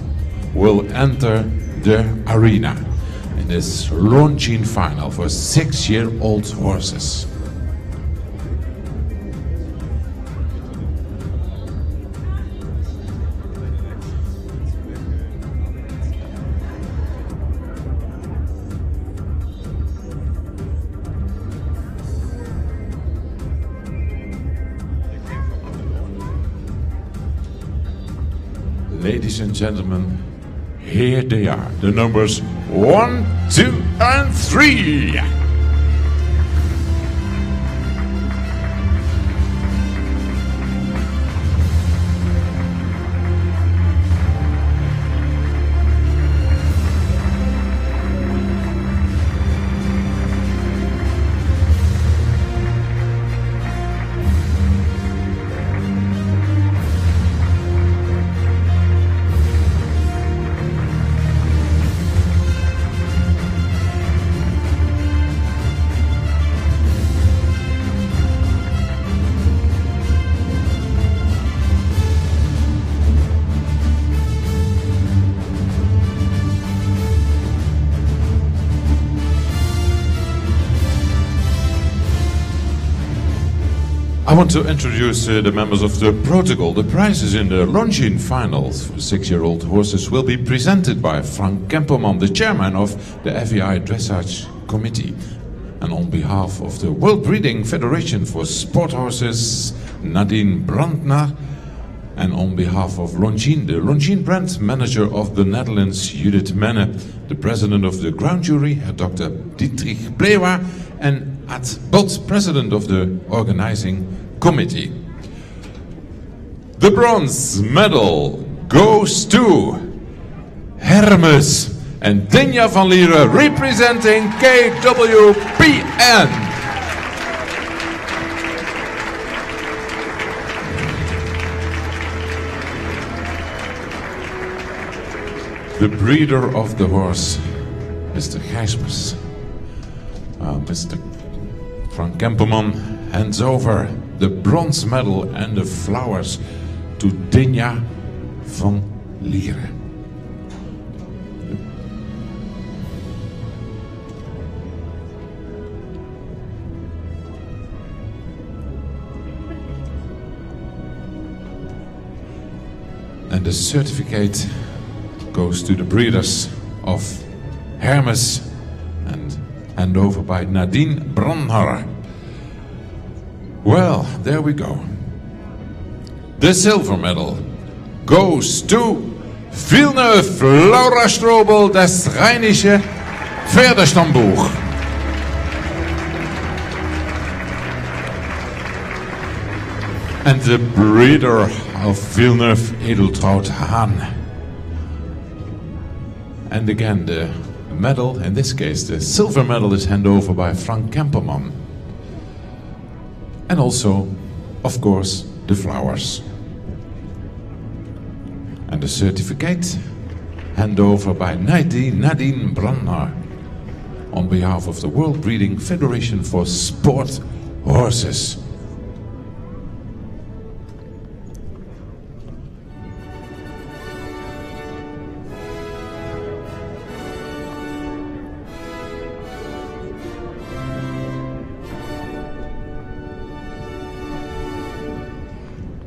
will enter the arena in this Longines final for 6-year-old horses. Ladies and gentlemen, here they are, the numbers 1, 2, and 3. I want to introduce the members of the protocol. The prizes in the Longines finals for 6-year-old horses will be presented by Frank Kemperman, the chairman of the FEI Dressage Committee. And on behalf of the World Breeding Federation for Sport Horses, Nadine Brandner. And on behalf of Longines, the Longines brand manager of the Netherlands, Judith Menne, the president of the ground jury, Dr. Dietrich Plewa, and Ad Bot, president of the organizing committee. The bronze medal goes to Hermes and Dinja van Lieren, representing KWPN. The breeder of the horse, Mr. Gijsbers. Mr. Frank Kemperman hands over the bronze medal and the flowers to Dinja van Lieren. And the certificate goes to the breeders of Hermes and hand over by Nadine Brandner. Well, there we go. The silver medal goes to Villeneuve, Laura Strobel, das Rheinische Pferdestammbuch. And the breeder of Villeneuve, Edeltraud Hahn. And again, the medal, in this case, the silver medal, is handed over by Frank Kemperman. And also, of course, the flowers. And the certificate, handed over by Nadine Brandner on behalf of the World Breeding Federation for Sport Horses.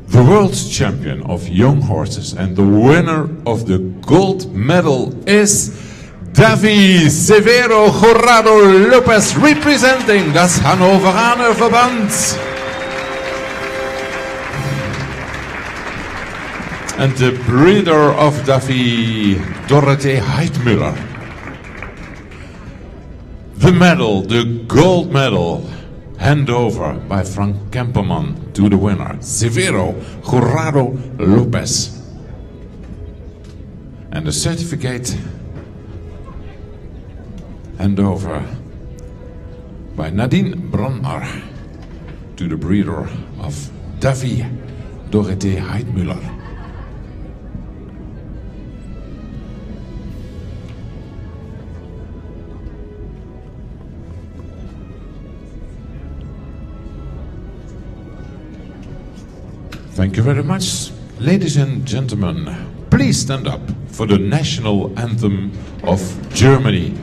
The world champion of young horses and the winner of the gold medal is David Severo Jurado Lopez, representing das Hannoveraner Verband. And the breeder of David, Dorothee Heidmüller. The medal, the gold medal, hand over by Frank Kemperman to the winner, Severo Jurado Lopez. And the certificate, hand over by Nadine Brandner to the breeder of David, Dorothee Heidmüller. Thank you very much. Ladies and gentlemen, please stand up for the national anthem of Germany.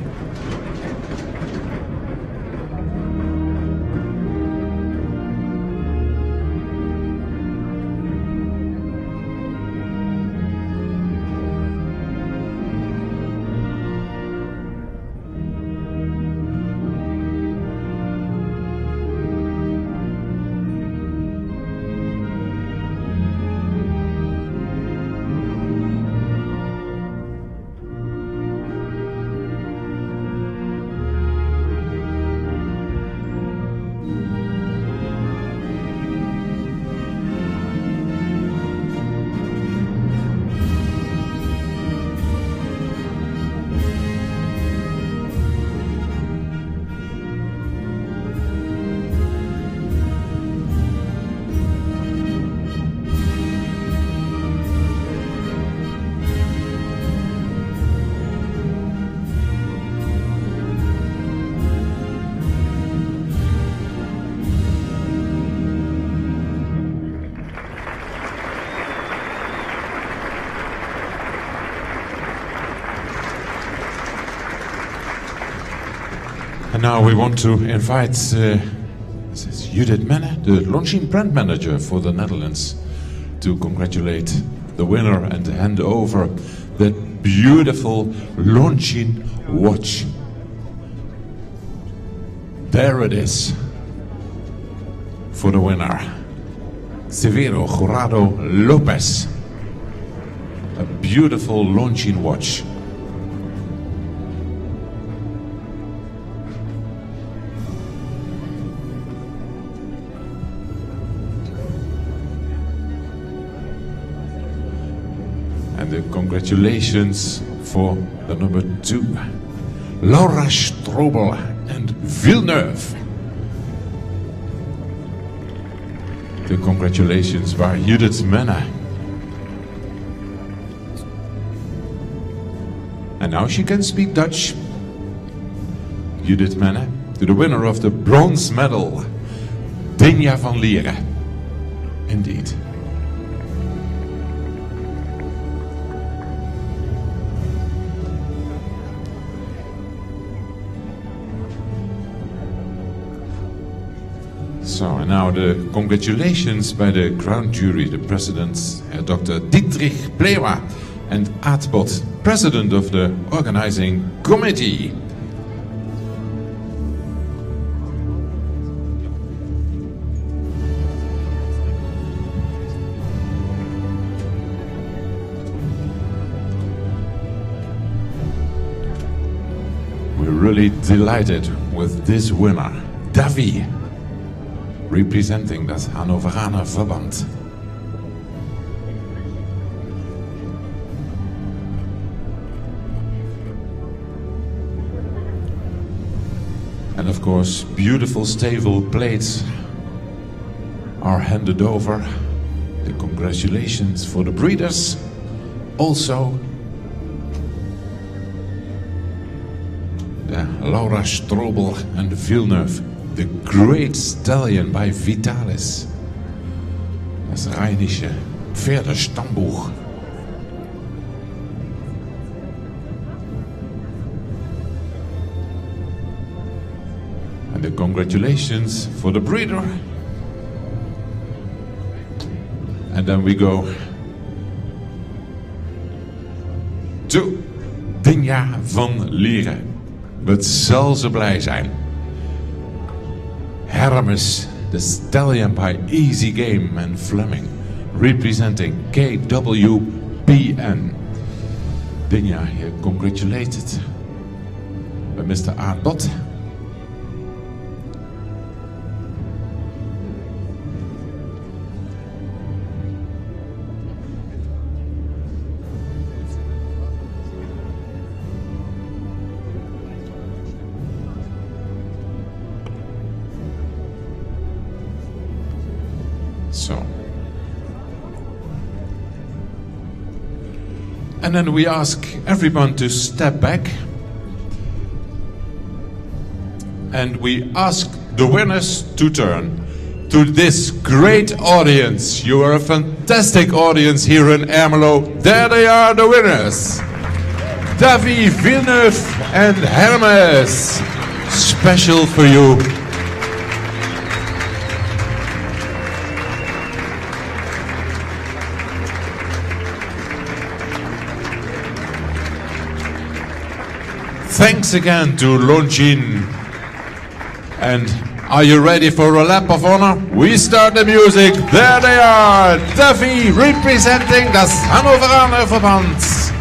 And now we want to invite Judith Menne, the Longines brand manager for the Netherlands, to congratulate the winner and hand over that beautiful Longines watch. There it is for the winner, Severo Jurado Lopez. A beautiful Longines watch. And the congratulations for the number 2, Laura Strobel and Villeneuve. The congratulations by Judith Menne. And now she can speak Dutch. Judith Menne, to the winner of the bronze medal, Dinja van Lieren. Indeed. So, and now the congratulations by the Crown Jury, the presidents, Dr. Dietrich Plewa and Aad, president of the organizing committee. We're really delighted with this winner, Davy, representing das Hannoveraner Verband. And of course, beautiful stable plates are handed over. The congratulations for the breeders. Also, the Laura Strobel and Villeneuve, the great stallion by Vitalis. Das rheinische Pferdestammbuch. And the congratulations for the breeder. And then we go to Dinja van Lieren. Wat zal ze blij zijn. Hermes, the stallion by Easy Game and Fleming, representing KWPN. Dinja here congratulated by Mr. Aad. So, and then we ask everyone to step back, and we ask the winners to turn to this great audience. You are a fantastic audience here in Ermelo. There they are, the winners, Davy, Villeneuve and Hermes. Special for you. Thanks again to Longines. And are you ready for a lap of honor? We start the music. There they are. Davy representing das Hannoveraner Verband.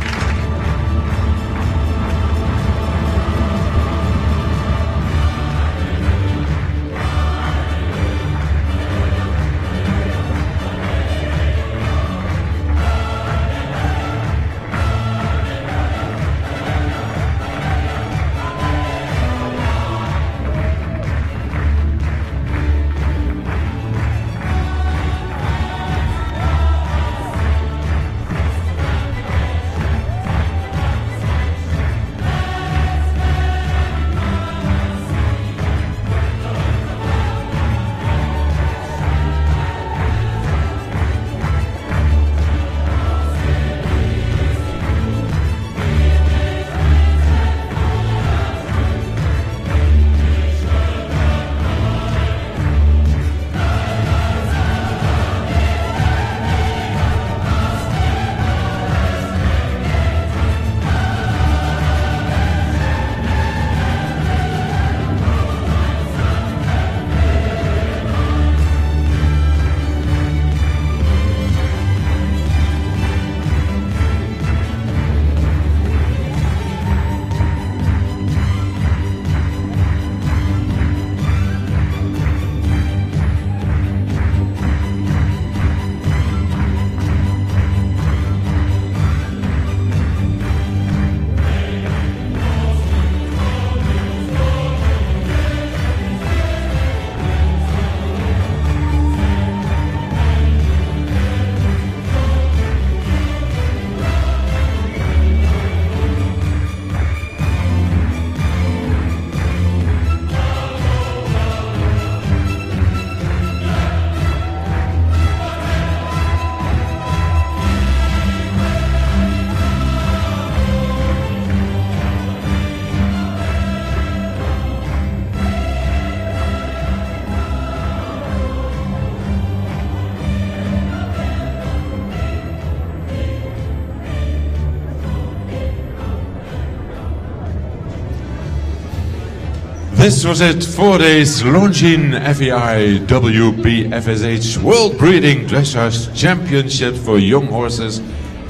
This was it, 4 days Longines FEI WBFSH World Breeding Dressage Championship for young horses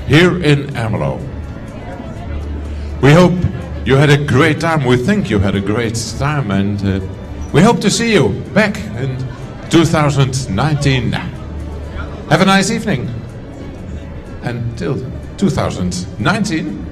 here in Ermelo. We hope you had a great time. We think you had a great time, and we hope to see you back in 2019. Have a nice evening. Until 2019.